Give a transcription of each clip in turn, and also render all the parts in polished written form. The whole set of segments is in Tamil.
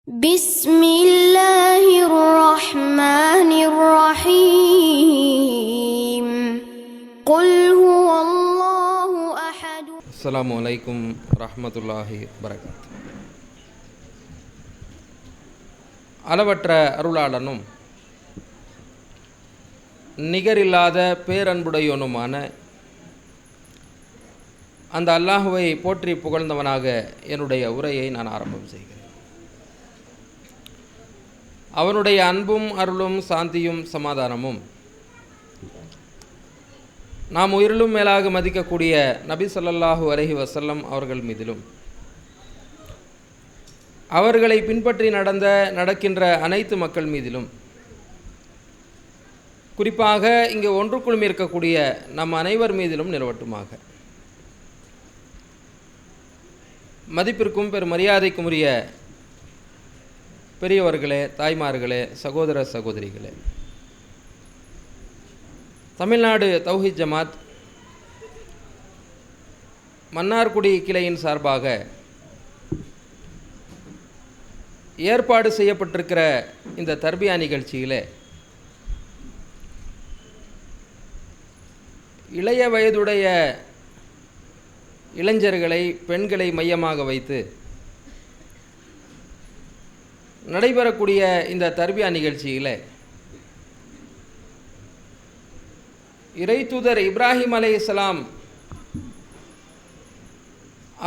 بسم الله الرحمن الرحيم قل هو الله أحد. அஸ்ஸலாமு அலைக்கும் வரஹ்மத்துல்லாஹி வபரகாத்துஹு. அளவற்ற அருளாளனும் நிகரில்லாத பேரன்புடையோனுமான அந்த அல்லாஹுவை போற்றி புகழ்ந்தவனாக என்னுடைய உரையை நான் ஆரம்பம் செய்கிறேன். அவனுடைய அன்பும் அருளும் சாந்தியும் சமாதானமும் நாம் உயிரிலும் மேலாக மதிக்கக்கூடிய நபி ஸல்லல்லாஹு அலைஹி வஸல்லம் அவர்கள் மீதிலும் அவர்களை பின்பற்றி நடக்கின்ற அனைத்து மக்கள் மீதிலும் குறிப்பாக இங்கே ஒன்று குழுமி இருக்கக்கூடிய நம் அனைவர் மீதிலும் நிலவட்டுமாக. மதிப்பிற்கும் பெரும் மரியாதைக்கும் உரிய பெரியவர்களே, தாய்மார்களே, சகோதர சகோதரிகளே, தமிழ்நாடு தௌஹீத் ஜமாத் மன்னார்குடி கிளையின் சார்பாக ஏற்பாடு செய்யப்பட்டிருக்கிற இந்த தர்பியா நிகழ்ச்சியிலே இளைய வயதுடைய இளைஞர்களை, பெண்களை மையமாக வைத்து நடைபெறக்கூடிய இந்த தர்பியா நிகழ்ச்சியில் இறைத்தூதர் இப்ராஹிம் அலைஹிஸ்ஸலாம்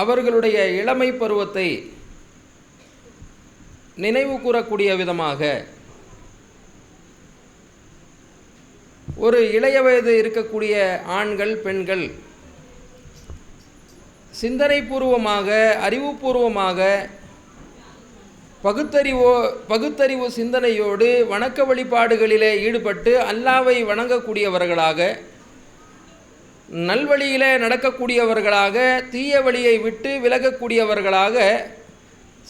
அவர்களுடைய இளமை பருவத்தை நினைவு கூறக்கூடிய விதமாக ஒரு இளைய வயது இருக்கக்கூடிய ஆண்கள், பெண்கள் சிந்தனைபூர்வமாக, அறிவுபூர்வமாக, பகுத்தறிவு சிந்தனையோடு வணக்க வழிபாடுகளிலே ஈடுபட்டு அல்லாஹ்வை வணங்கக்கூடியவர்களாக, நல்வழியிலே நடக்கக்கூடியவர்களாக, தீய வழியை விட்டு விலகக்கூடியவர்களாக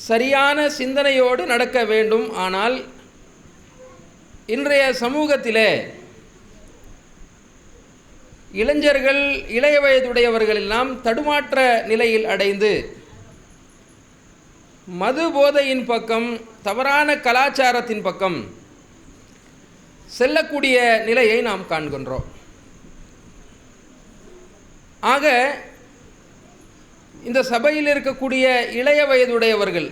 சரியான சிந்தனையோடு நடக்க வேண்டும். ஆனால் இன்றைய சமூகத்திலே இளைஞர்கள், இளைய வயதுடையவர்கள் எல்லாம் தடுமாற்ற நிலையில் அடைந்து மது போதையின் பக்கம், தவறான கலாச்சாரத்தின் பக்கம் செல்லக்கூடிய நிலையை நாம் காண்கின்றோம். ஆக இந்த சபையில் இருக்கக்கூடிய இளைய வயதுடையவர்கள்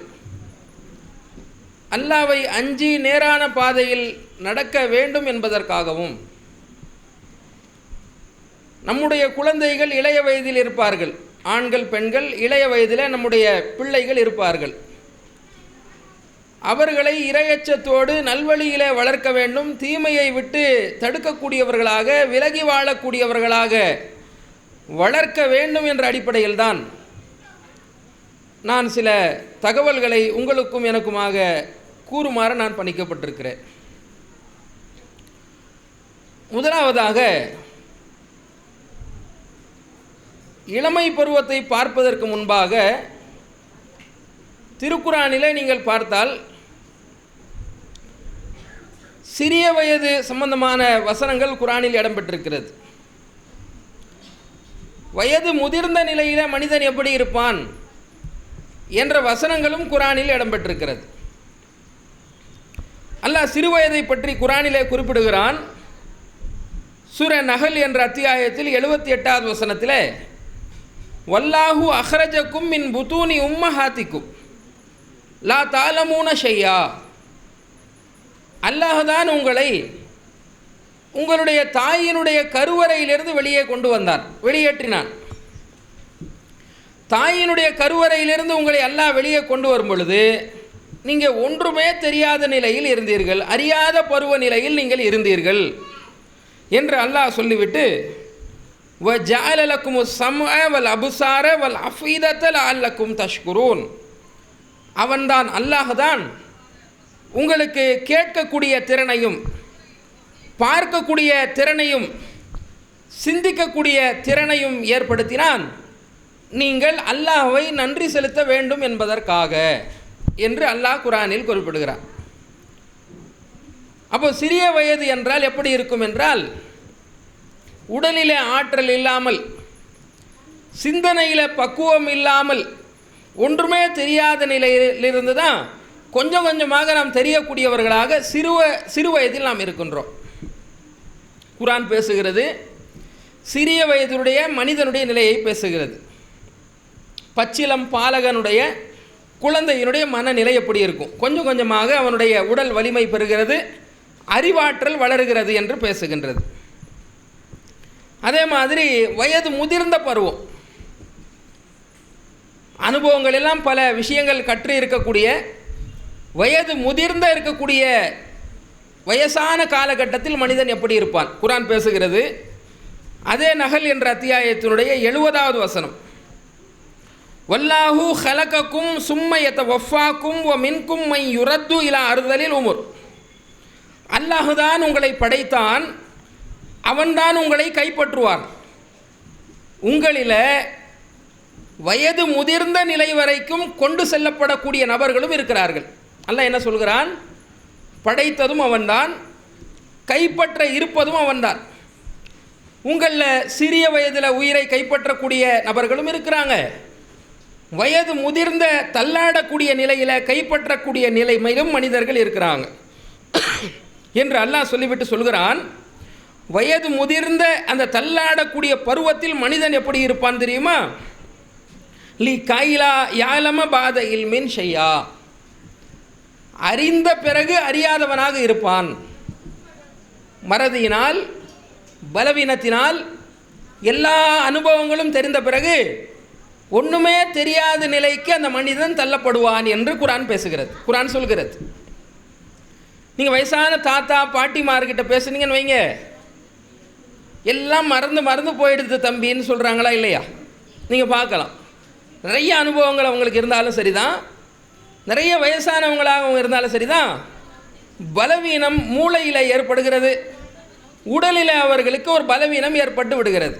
அல்லாஹ்வை அஞ்சி நேரான பாதையில் நடக்க வேண்டும் என்பதற்காகவும், நம்முடைய குழந்தைகள் இளைய வயதில் இருப்பார்கள், ஆண்கள், பெண்கள் இளைய வயதில் நம்முடைய பிள்ளைகள் இருப்பார்கள். அவர்களை இறையச்சத்தோடு நல்வழியிலே வளர்க்க வேண்டும். தீமையை விட்டு தடுக்கக்கூடியவர்களாக, விலகி வாழக்கூடியவர்களாக வளர்க்க வேண்டும் என்ற அடிப்படையில்தான் நான் சில தகவல்களை உங்களுக்கும் எனக்குமாக கூறுமாறு நான் பணிக்கப்பட்டிருக்கிறேன். முதலாவதாக, இளமை பருவத்தை பார்ப்பதற்கு முன்பாக திருக்குரானிலே நீங்கள் பார்த்தால் சிறிய வயது சம்பந்தமான வசனங்கள் குரானில் இடம்பெற்றிருக்கிறது. வயது முதிர்ந்த நிலையிலே மனிதன் எப்படி இருப்பான் என்ற வசனங்களும் குரானில் இடம்பெற்றிருக்கிறது. அல்லாஹ் சிறு வயதை பற்றி குரானிலே குறிப்பிடுகிறான். சூர நஹல் என்ற அத்தியாயத்தில் 78வது வசனத்திலே, வல்லாஹு அஹ்ரஜக்கும் மின் புதூனி உம்மஹாத்திக்கும் லா தாலமூன ஷையா, அல்லாஹ்தான் உங்களை உங்களுடைய தாயினுடைய கருவறையிலிருந்து வெளியே கொண்டு வந்தான், வெளியேற்றினான். தாயினுடைய கருவறையிலிருந்து உங்களை அல்லாஹ் வெளியே கொண்டு வரும் பொழுது நீங்கள் ஒன்றுமே தெரியாத நிலையில் இருந்தீர்கள், அறியாத பருவ நிலையில் நீங்கள் இருந்தீர்கள் என்று அல்லாஹ் சொல்லிவிட்டு, وَجَعَلَ لَكُمُ السَّمْعَ وَالْأَبْصَارَ وَالْأَفْئِدَةَ لَعَلَّكُمْ تَشْكُرُونَ, அவன்தான், அல்லாஹ்தான் உங்களுக்கு கேட்கக்கூடிய திறனையும், பார்க்கக்கூடிய திறனையும், சிந்திக்கக்கூடிய திறனையும் ஏற்படுத்தினான். நீங்கள் அல்லாஹ்வை நன்றி செலுத்த வேண்டும் என்பதற்காக என்று அல்லாஹ் குரானில் குறிப்பிடுகிறார். அப்போ சிறிய வயது என்றால் எப்படி இருக்கும் என்றால், உடலிலே ஆற்றல் இல்லாமல், சிந்தனையில் பக்குவம் இல்லாமல், ஒன்றுமே தெரியாத நிலையிலிருந்து தான் கொஞ்சம் கொஞ்சமாக நாம் தெரியக்கூடியவர்களாக சிறு வயதில் நாம் இருக்கின்றோம். குர்ஆன் பேசுகிறது, சிறிய வயதுடைய மனிதனுடைய நிலையை பேசுகிறது. பச்சிலம் பாலகனுடைய குழந்தையினுடைய மனநிலை எப்படி இருக்கும், கொஞ்சம் கொஞ்சமாக அவனுடைய உடல் வலிமை பெறுகிறது, அறிவாற்றல் வளருகிறது என்று பேசுகின்றது. அதே மாதிரி வயது முதிர்ந்த பருவம், அனுபவங்கள் எல்லாம் பல விஷயங்கள் கற்று இருக்கக்கூடிய வயது முதிர்ந்த இருக்கக்கூடிய வயசான காலகட்டத்தில் மனிதன் எப்படி இருப்பான் குர்ஆன் பேசுகிறது. அதே நஹல் என்ற அத்தியாயத்தினுடைய 70வது வசனம், வல்லாஹு ஹலகக்கும் சும்ம யதவஃபாக்கும் வ மின்கும் மை யுரத்து இலா அர்தலில் உமுர். அல்லாஹுதான் உங்களை படைத்தான், அவன்தான் உங்களை கைப்பற்றுவான். உங்களில் வயது முதிர்ந்த நிலை வரைக்கும் கொண்டு செல்லப்படக்கூடிய நபர்களும் இருக்கிறார்கள். அல்லாஹ் என்ன சொல்கிறான்? படைத்ததும் அவன்தான், கைப்பற்ற இருப்பதும் அவன்தான். உங்களில் சிறிய வயதில் உயிரை கைப்பற்றக்கூடிய நபர்களும் இருக்கிறாங்க, வயது முதிர்ந்த தள்ளாடக்கூடிய நிலையில் கைப்பற்றக்கூடிய நிலைமையிலும் மனிதர்கள் இருக்கிறாங்க என்று அல்லாஹ் சொல்லிவிட்டு சொல்கிறான். வயது முதிர்ந்த அந்த தள்ளாடக்கூடிய பருவத்தில் மனிதன் எப்படி இருப்பான் தெரியுமா? லி கைலா யாலம பாத இல்மின் ஷையா, அறிந்த பிறகு அறியாதவனாக இருப்பான். மறதியினால், பலவீனத்தினால், எல்லா அனுபவங்களும் தெரிந்த பிறகு ஒன்றுமே தெரியாத நிலைக்கு அந்த மனிதன் தள்ளப்படுவான் என்று குர்ஆன் பேசுகிறது, குர்ஆன் சொல்கிறது. நீங்கள் வயசான தாத்தா பாட்டிமார்கிட்ட பேசுனீங்கன்னு வைங்க, எல்லாம் மறந்து போயிடுது தம்பின்னு சொல்கிறாங்களா இல்லையா? நீங்கள் பார்க்கலாம். நிறைய அனுபவங்கள் அவங்களுக்கு இருந்தாலும் சரிதான், நிறைய வயசானவங்களாக அவங்க இருந்தாலும் சரிதான், பலவீனம் மூளையில் ஏற்படுகிறது, உடலில் அவர்களுக்கு ஒரு பலவீனம் ஏற்பட்டு விடுகிறது.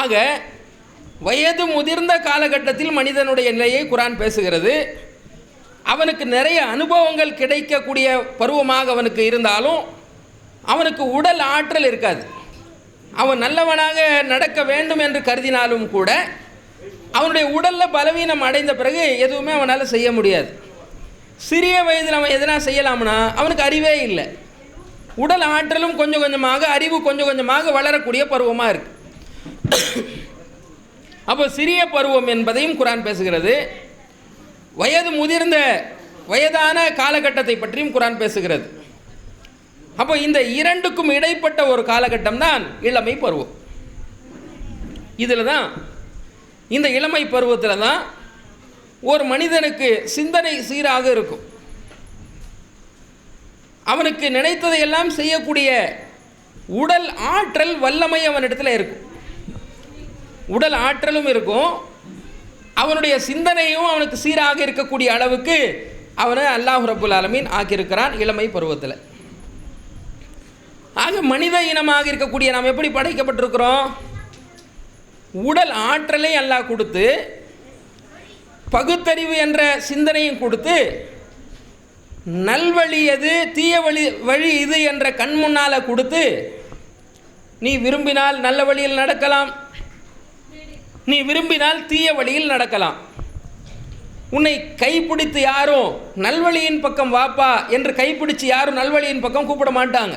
ஆக வயது முதிர்ந்த காலகட்டத்தில் மனிதனுடைய நிலையை குர்ஆன் பேசுகிறது. அவனுக்கு நிறைய அனுபவங்கள் கிடைக்கக்கூடிய பருவமாக அவனுக்கு இருந்தாலும் அவனுக்கு உடல் ஆற்றல் இருக்காது. அவன் நல்லவனாக நடக்க வேண்டும் என்று கருதினாலும் கூட அவனுடைய உடலில் பலவீனம் அடைந்த பிறகு எதுவுமே அவனால் செய்ய முடியாது. சிறிய வயதில் அவன் எதனா செய்யலாம்னா அவனுக்கு அறிவே இல்லை. உடல் ஆற்றலும் கொஞ்சம் கொஞ்சமாக, அறிவு கொஞ்சம் கொஞ்சமாக வளரக்கூடிய பருவமாக இருக்குது. அப்போ சிறிய பருவம் என்பதையும் குர்ஆன் பேசுகிறது. வயது முதிர்ந்த வயதான காலகட்டத்தை பற்றியும் குர்ஆன் பேசுகிறது. அப்போ இந்த இரண்டுக்கும் இடைப்பட்ட ஒரு காலகட்டம் தான் இளமை பருவம். இதில் தான், இந்த இளமை பருவத்தில் தான் ஒரு மனிதனுக்கு சிந்தனை சீராக இருக்கும். அவனுக்கு நினைத்ததையெல்லாம் செய்யக்கூடிய உடல் ஆற்றல் வல்லமை அவனிடத்தில் இருக்கும். உடல் ஆற்றலும் இருக்கும், அவனுடைய சிந்தனையும் அவனுக்கு சீராக இருக்கக்கூடிய அளவுக்கு அவனை அல்லாஹ் ரப்புல் ஆலமீன் ஆக்கியிருக்கிறான் இளமை பருவத்தில். ஆக மனித இனமாக இருக்கக்கூடிய நாம் எப்படி படைக்கப்பட்டிருக்கிறோம்? உடல் ஆற்றலை அல்லாஹ் கொடுத்து, பகுத்தறிவு என்ற சிந்தனையும் கொடுத்து, நல்வழி எது தீய வழி இது என்ற கண் முன்னால் கொடுத்து, நீ விரும்பினால் நல்ல வழியில் நடக்கலாம், நீ விரும்பினால் தீய வழியில் நடக்கலாம். உன்னை கைப்பிடித்து யாரும் நல்வழியின் பக்கம் வாப்பா என்று கைப்பிடித்து யாரும் நல்வழியின் பக்கம் கூப்பிட மாட்டாங்க.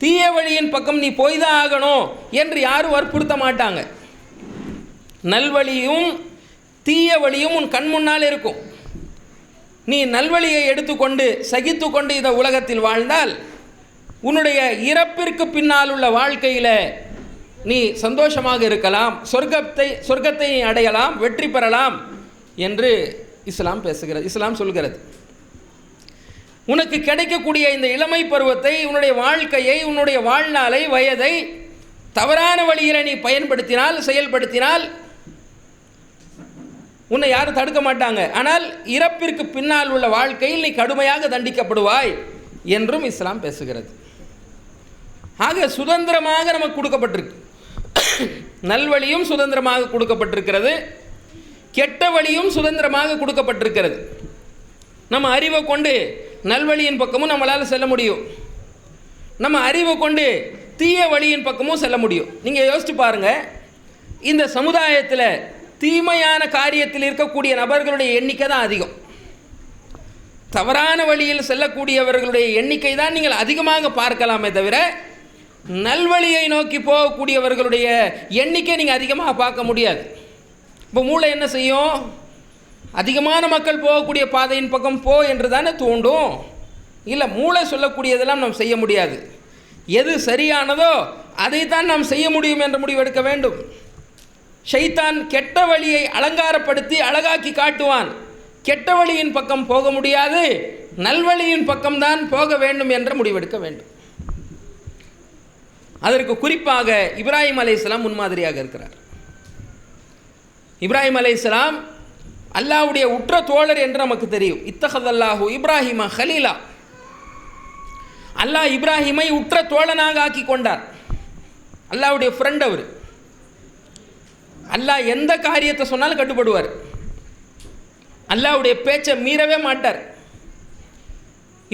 தீய வழியின் பக்கம் நீ போய்தான் ஆகணும் என்று யாரும் வற்புறுத்த மாட்டாங்க. நல்வழியும் தீய வழியும் உன் கண் முன்னால் இருக்கும். நீ நல்வழியை எடுத்துக்கொண்டு சகித்து கொண்டு இந்த உலகத்தில் வாழ்ந்தால் உன்னுடைய இறப்பிற்கு பின்னால் உள்ள வாழ்க்கையில் நீ சந்தோஷமாக இருக்கலாம், சொர்க்கத்தை அடையலாம், வெற்றி பெறலாம் என்று இஸ்லாம் பேசுகிறது, இஸ்லாம் சொல்கிறது. உனக்கு கிடைக்கக்கூடிய இந்த இளமை பருவத்தை, உன்னுடைய வாழ்க்கையை, உன்னுடைய வாழ்நாளை, வயதை தவறான வழியில் நீ பயன்படுத்தினால், செயல்படுத்தினால் உன்னை யாரும் தடுக்க மாட்டாங்க. ஆனால் இறப்பிற்கு பின்னால் உள்ள வாழ்க்கையில் நீ கடுமையாக தண்டிக்கப்படுவாய் என்றும் இஸ்லாம் பேசுகிறது. ஆக சுதந்திரமாக நமக்கு கொடுக்கப்பட்டிருக்கு. நல்வழியும் சுதந்திரமாக கொடுக்கப்பட்டிருக்கிறது, கெட்ட வழியும் சுதந்திரமாக கொடுக்கப்பட்டிருக்கிறது. நம்ம அறிவை கொண்டு நல்வழியின் பக்கமும் நம்மளால் செல்ல முடியும், நம்ம அறிவை கொண்டு தீய வழியின் பக்கமும் செல்ல முடியும். நீங்கள் யோசிச்சு பாருங்கள், இந்த சமுதாயத்தில் தீமையான காரியத்தில் இருக்கக்கூடிய நபர்களுடைய எண்ணிக்கை தான் அதிகம். தவறான வழியில் செல்லக்கூடியவர்களுடைய எண்ணிக்கை தான் நீங்கள் அதிகமாக பார்க்கலாமே தவிர நல்வழியை நோக்கி போகக்கூடியவர்களுடைய எண்ணிக்கை நீங்கள் அதிகமாக பார்க்க முடியாது. இப்போ மூளை என்ன செய்யும்? அதிகமான மக்கள் போகக்கூடிய பாதையின் பக்கம் போ என்று தானே தூண்டும். இல்லை, மூளை சொல்லக்கூடியதெல்லாம் நாம் செய்ய முடியாது. எது சரியானதோ அதைத்தான் நாம் செய்ய முடியும் என்ற முடிவெடுக்க வேண்டும். ஷைத்தான் கெட்ட வழியை அலங்காரப்படுத்தி அழகாக்கி காட்டுவான். கெட்ட வழியின் பக்கம் போக முடியாது, நல்வழியின் பக்கம்தான் போக வேண்டும் என்ற முடிவெடுக்க வேண்டும். அதற்கு குறிப்பாக இப்ராஹிம் அலைஹிஸ்ஸலாம் முன்மாதிரியாக இருக்கிறார். இப்ராஹிம் அலைஹிஸ்ஸலாம் அல்லாஹ்வுடைய உற்ற தோழர் என்று நமக்கு தெரியும். இத்தஹதல்லாஹு இப்ராஹிம ஹலீலா, அல்லாஹ் இப்ராஹிமை உற்ற தோழனாக ஆக்கி கொண்டார். அல்லாஹ்வுடைய ஃப்ரெண்ட் அவர். அல்லாஹ் எந்த காரியத்தை சொன்னாலும் கட்டுப்படுவார். அல்லாஹ்வுடைய பேச்சை மீறவே மாட்டார்.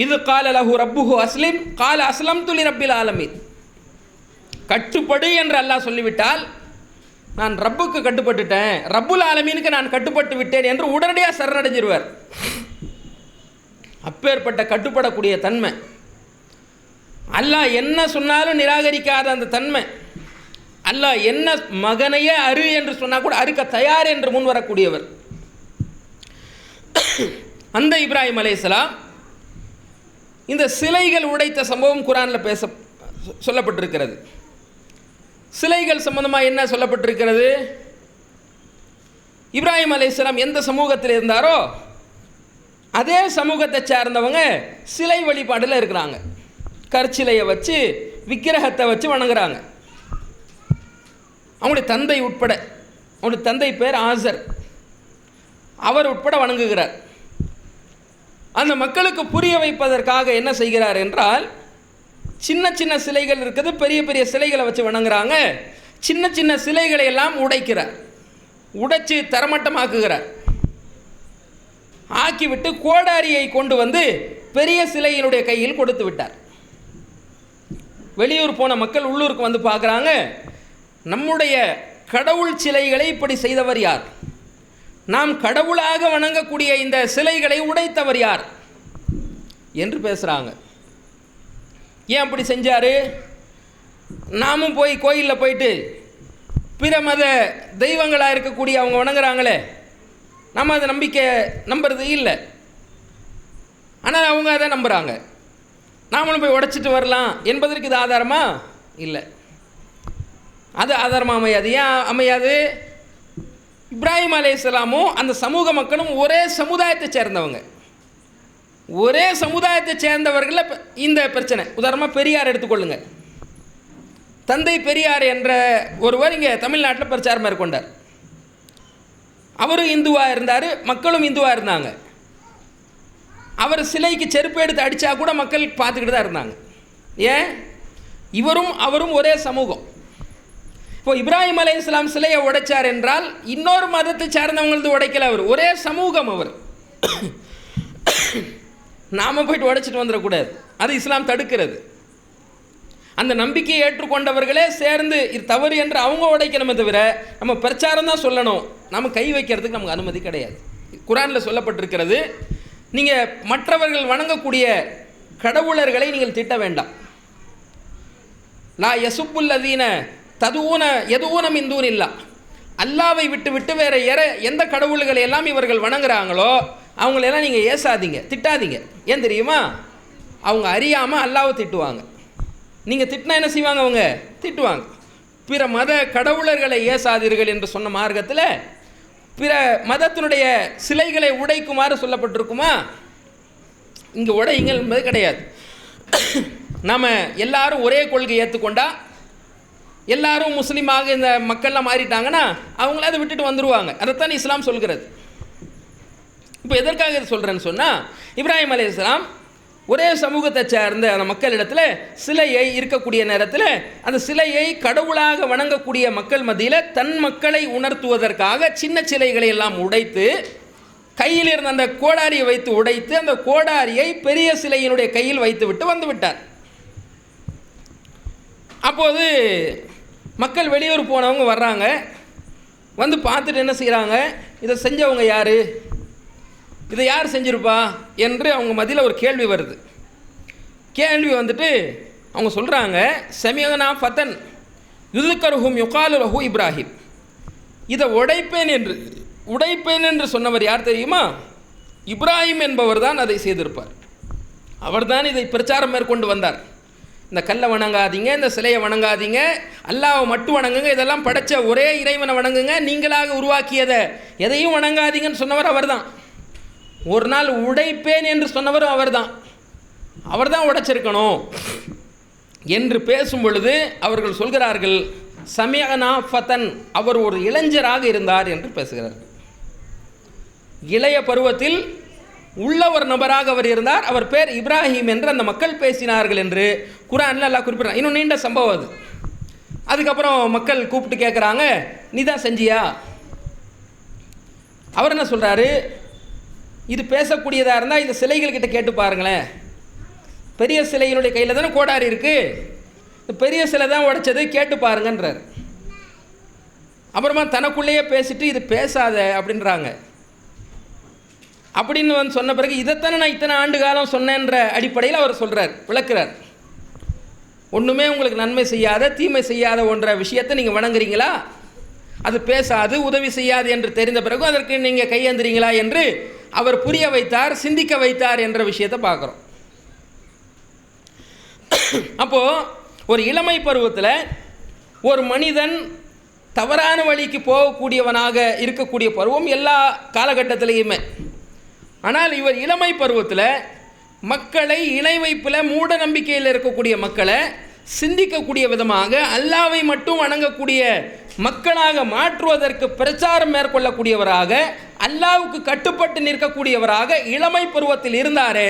இது கால லஹு ரப்புஹு அஸ்லிம் கால அஸ்லம்து லிரப்பில் ஆலமீன். கட்டுப்படு என்று அல்லாஹ் சொல்லிவிட்டால் நான் ரப்புக்கு கட்டுப்பட்டுட்டேன், ரப்புல் ஆலமீனுக்கு நான் கட்டுப்பட்டு விட்டேன் என்று உடனடியாக சரணடைஞ்சிருவார். அப்பேற்பட்ட கட்டுப்படக்கூடிய தன்மை, அல்லாஹ் என்ன சொன்னாலும் நிராகரிக்காத அந்த தன்மை, அல்லாஹ் என்ன மகனையே அரு என்று சொன்னால் கூட அறுக்க தயார் என்று முன் வரக்கூடியவர். அந்த இப்ராஹிம் அலைஹிஸ்ஸலாம் இந்த சிலைகள் உடைத்த சம்பவம் குர்ஆனில் சொல்லப்பட்டிருக்கிறது. சிலைகள் சம்பந்தமாக என்ன சொல்லப்பட்டிருக்கிறது? இப்ராஹிம் அலைஹிஸ்ஸலாம் எந்த சமூகத்தில் இருந்தாரோ அதே சமூகத்தை சார்ந்தவங்க சிலை வழிபாடில் இருக்கிறாங்க. கற்சிலையை வச்சு விக்கிரகத்தை வச்சு வணங்குறாங்க. அவங்களுடைய தந்தை உட்பட, அவங்களுடைய தந்தை பேர் ஆசர், அவர் உட்பட வணங்குகிறார். அந்த மக்களுக்கு புரிய வைப்பதற்காக என்ன செய்கிறார் என்றால், சின்ன சின்ன சிலைகள் இருக்குது, பெரிய பெரிய சிலைகளை வச்சு வணங்குறாங்க. சின்ன சின்ன சிலைகளை எல்லாம் உடைக்கிறார், உடைச்சு தரமட்டமாக்குகிறார். ஆக்கிவிட்டு கோடாரியை கொண்டு வந்து பெரிய சிலையினுடைய கையில் கொடுத்து விட்டார். வெளியூர் போன மக்கள் உள்ளூருக்கு வந்து பார்க்குறாங்க, நம்முடைய கடவுள் சிலைகளை இப்படி செய்தவர் யார்? நாம் கடவுளாக வணங்கக்கூடிய இந்த சிலைகளை உடைத்தவர் யார் என்று பேசுகிறாங்க. ஏன் அப்படி செஞ்சார்? நாமும் போய் கோயிலில் போயிட்டு பிற மத தெய்வங்களாக இருக்கக்கூடிய அவங்க வணங்குறாங்களே, நம்ம அதை நம்புறது இல்லை, ஆனால் அவங்க அதை நம்புகிறாங்க. நாமளும் போய் உடைச்சிட்டு வரலாம் என்பதற்கு இது ஆதாரமா? இல்லை, அது ஆதாரமாக அமையாது. ஏன் அமையாது? இப்ராஹிம் அலைஹிஸ்ஸலாமும் அந்த சமூக மக்களும் ஒரே சமுதாயத்தை சேர்ந்தவங்க. ஒரே சமுதாயத்தை சேர்ந்தவர்களில் இந்த பிரச்சனை. உதாரணமாக பெரியார் எடுத்துக்கொள்ளுங்க. தந்தை பெரியார் என்ற ஒருவர் இங்கே தமிழ்நாட்டில் பிரச்சாரம் மேற்கொண்டார். அவரும் இந்துவாக இருந்தார், மக்களும் இந்துவாக இருந்தாங்க. அவர் சிலைக்கு செருப்பு எடுத்து அடித்தா கூட மக்கள் பார்த்துக்கிட்டு தான் இருந்தாங்க. ஏன்? இவரும் அவரும் ஒரே சமூகம். இப்போ இப்ராஹிம் அலைஹிஸ்ஸலாம் சிலையை உடைச்சார் என்றால் இன்னொரு மதத்தை சார்ந்தவங்களது உடைக்கல, அவர் ஒரே சமூகம். அவர் நாம் போயிட்டு உடைச்சிட்டு வந்துடக்கூடாது, அது இஸ்லாம் தடுக்கிறது. அந்த நம்பிக்கையை ஏற்றுக்கொண்டவர்களே சேர்ந்து இது தவறு என்று அவங்க உடைக்கணுமே தவிர நம்ம பிரச்சாரம் தான் சொல்லணும், நம்ம கை வைக்கிறதுக்கு நமக்கு அனுமதி கிடையாது. குர்ஆனில் சொல்லப்பட்டிருக்கிறது, நீங்கள் மற்றவர்கள் வணங்கக்கூடிய கடவுளர்களை நீங்கள் திட்ட வேண்டாம். லா யசுப்புல்லதீன ததுஊன எதுஊன மின் தூனில்லா, அல்லாவை விட்டு விட்டு வேறு எந்த கடவுள்களை எல்லாம் இவர்கள் வணங்குறாங்களோ அவங்களெல்லாம் நீங்கள் ஏசாதீங்க, திட்டாதீங்க. ஏன் தெரியுமா? அவங்க அறியாமல் அல்லாவை திட்டுவாங்க. நீங்கள் திட்டினா என்ன செய்வாங்க? அவங்க திட்டுவாங்க. பிற மத கடவுளர்களை ஏசாதீர்கள் என்று சொன்ன மார்க்கத்தில் பிற மதத்தினுடைய சிலைகளை உடைக்குமாறு சொல்லப்பட்டிருக்குமா? இங்கே உடையுங்கள் என்பது கிடையாது. நாம் எல்லாரும் ஒரே கொள்கை ஏற்றுக்கொண்டா, எல்லாரும் முஸ்லீமாக இந்த மக்கள்லாம் மாறிட்டாங்கன்னா அவங்கள அதை விட்டுட்டு வந்துடுவாங்க. அதைத்தான் இஸ்லாம் சொல்கிறது. இப்போ எதற்காக இதை சொல்கிறேன்னு சொன்னால், இப்ராஹிம் அலைஹிஸ்ஸலாம் ஒரே சமூகத்தை சேர்ந்த அந்த மக்களிடத்தில் சிலையை இருக்கக்கூடிய நேரத்தில் அந்த சிலையை கடவுளாக வணங்கக்கூடிய மக்கள் மத்தியில் தன் மக்களை உணர்த்துவதற்காக சின்ன சிலைகளை எல்லாம் உடைத்து கையில் இருந்த அந்த கோடாரியை வைத்து உடைத்து அந்த கோடாரியை பெரிய சிலையினுடைய கையில் வைத்து விட்டு வந்து விட்டார். அப்போது மக்கள் வெளியூர் போனவங்க வர்றாங்க, வந்து பார்த்துட்டு என்ன செய்கிறாங்க, இதை செஞ்சவங்க யார், இதை யார் செஞ்சிருப்பா என்று அவங்க மத்தியில் ஒரு கேள்வி வருது. கேள்வி வந்துட்டு அவங்க சொல்கிறாங்க, சமியனா ஃபத்தன் யுதுக்கருஹும் யுகாலு லஹு இப்ராஹிம். இதை உடைப்பேன் என்று சொன்னவர் யார் தெரியுமா? இப்ராஹிம் என்பவர் தான் அதை செய்திருப்பார். அவர்தான் இதை பிரச்சாரம் மேற்கொண்டு வந்தார். இந்த கல்லை வணங்காதீங்க, இந்த சிலையை வணங்காதீங்க, அல்லாஹ்வை மட்டும் வணங்குங்க, இதெல்லாம் படைச்ச ஒரே இறைவனை வணங்குங்க, நீங்களாக உருவாக்கியதை எதையும் வணங்காதீங்கன்னு சொன்னவர் அவர் தான். ஒரு நாள் உடைப்பேன் என்று சொன்னவரும் அவர் தான் உடைச்சிருக்கணும் என்று பேசும் பொழுது அவர்கள் சொல்கிறார்கள், சமியனா ஃபத்தன், அவர் ஒரு இளைஞராக இருந்தார் என்று பேசுகிறார்கள். இளைய பருவத்தில் உள்ள ஒரு நபராக அவர் இருந்தார், அவர் பேர் இப்ராஹிம் என்று அந்த மக்கள் பேசினார்கள் என்று குர்ஆன்ல அல்லாஹ் குறிப்பிடுறார். இன்னும் நீண்ட சம்பவம் அது. அதுக்கப்புறம் மக்கள் கூப்பிட்டு கேட்குறாங்க, நீ தான் செஞ்சியா? அவர் என்ன சொல்கிறாரு, இது பேசக்கூடியதாக இருந்தால் இந்த சிலைகள்கிட்ட கேட்டு பாருங்களேன், பெரிய சிலையினுடைய கையில் தானே கோடாரி இருக்குது, பெரிய சிலை தான் உடைச்சது, கேட்டு பாருங்கன்றார். அப்புறமா தனக்குள்ளேயே பேசிட்டு இது பேசாத அப்படின்றாங்க. அப்படின்னு வந்து சொன்ன பிறகு இதைத்தானே நான் இத்தனை ஆண்டு காலம் சொன்னேன்ற அடிப்படையில் அவர் சொல்கிறார், விளக்குறார். ஒன்றுமே உங்களுக்கு நன்மை செய்யாத தீமை செய்யாத ஒன்ற விஷயத்தை நீங்கள் வணங்குறீங்களா, அது பேசாது உதவி செய்யாது என்று தெரிந்த பிறகு அதற்கு நீங்கள் கையேந்துறீங்களா என்று அவர் புரிய வைத்தார், சிந்திக்க வைத்தார் என்ற விஷயத்தை பார்க்குறோம். அப்போது ஒரு இளமை பருவத்தில் ஒரு மனிதன் தவறான வழிக்கு போகக்கூடியவனாக இருக்கக்கூடிய பருவம் எல்லா காலகட்டத்திலையுமே. ஆனால் இவர் இளமை பருவத்தில் மக்களை இணை வைப்பில் மூட நம்பிக்கையில் இருக்கக்கூடிய மக்களை சிந்திக்கக்கூடிய விதமாக அல்லாஹ்வை மட்டும் வணங்கக்கூடிய மக்களாக மாற்றுவதற்கு பிரச்சாரம் மேற்கொள்ளக்கூடியவராக, அல்லாஹ்வுக்கு கட்டுப்பட்டு நிற்கக்கூடியவராக இளமை பருவத்தில் இருந்தாரே,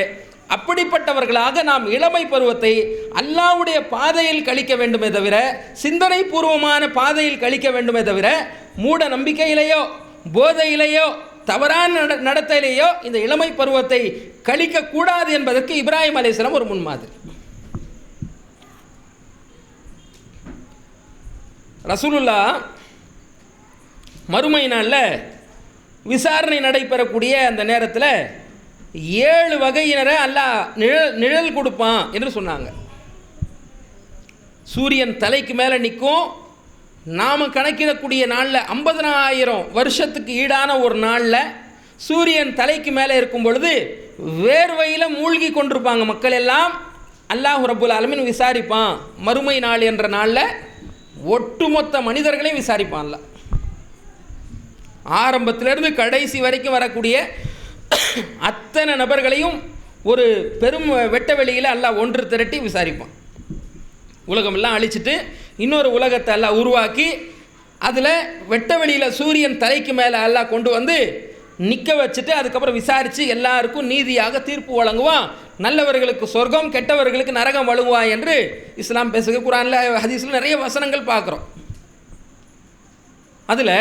அப்படிப்பட்டவர்களாக நாம் இளமை பருவத்தை அல்லாஹ்வுடைய பாதையில் கழிக்க வேண்டுமே தவிர, சிந்தனை பூர்வமான பாதையில் கழிக்க வேண்டுமே தவிர, மூட நம்பிக்கையிலேயோ போதையிலேயோ தவறான நடத்தையிலேயோ இந்த இளமை பருவத்தை கழிக்கக்கூடாது என்பதற்கு இப்ராஹிம் அலைஹிஸ்ஸலாம் ஒரு முன்மாதிரி. ரசூலுல்லாஹ் மறுமை நாளில் விசாரணை நடைபெறக்கூடிய அந்த நேரத்தில் 7 வகையினரை அல்லாஹ் நிழல் கொடுப்பான் என்று சொன்னாங்க. சூரியன் தலைக்கு மேலே நிற்கும். நாம் கணக்கிடக்கூடிய நாளில் 50,000 வருஷத்துக்கு ஈடான ஒரு நாளில் சூரியன் தலைக்கு மேலே இருக்கும் பொழுது வேர்வையில் மூழ்கி கொண்டிருப்பாங்க மக்கள் எல்லாம். அல்லாஹ் ரப்புல் ஆலமீன் விசாரிப்பான். மறுமை நாள் என்ற நாளில் ஒட்டுமொத்த மனிதர்களையும் விசாரிப்பான்ல. ஆரம்பத்திலிருந்து கடைசி வரைக்கும் வரக்கூடிய அத்தனை நபர்களையும் ஒரு பெரும் வெட்ட வெளியில் அல்லாஹ் ஒன்று திரட்டி விசாரிப்பான். உலகமெல்லாம் அழிச்சிட்டு இன்னொரு உலகத்தை அல்லாஹ் உருவாக்கி அதில் வெட்ட வெளியில் சூரியன் தலைக்கு மேலே அல்லாஹ் கொண்டு வந்து நிற்க வச்சுட்டு அதுக்கப்புறம் விசாரித்து எல்லாருக்கும் நீதியாக தீர்ப்பு வழங்குவான். நல்லவர்களுக்கு சொர்க்கம், கெட்டவர்களுக்கு நரகம் வழங்குவான் என்று இஸ்லாம் பேசுகிற குர்ஆன்ல ஹதீஸில் நிறைய வசனங்கள் பார்க்குறோம். அதில்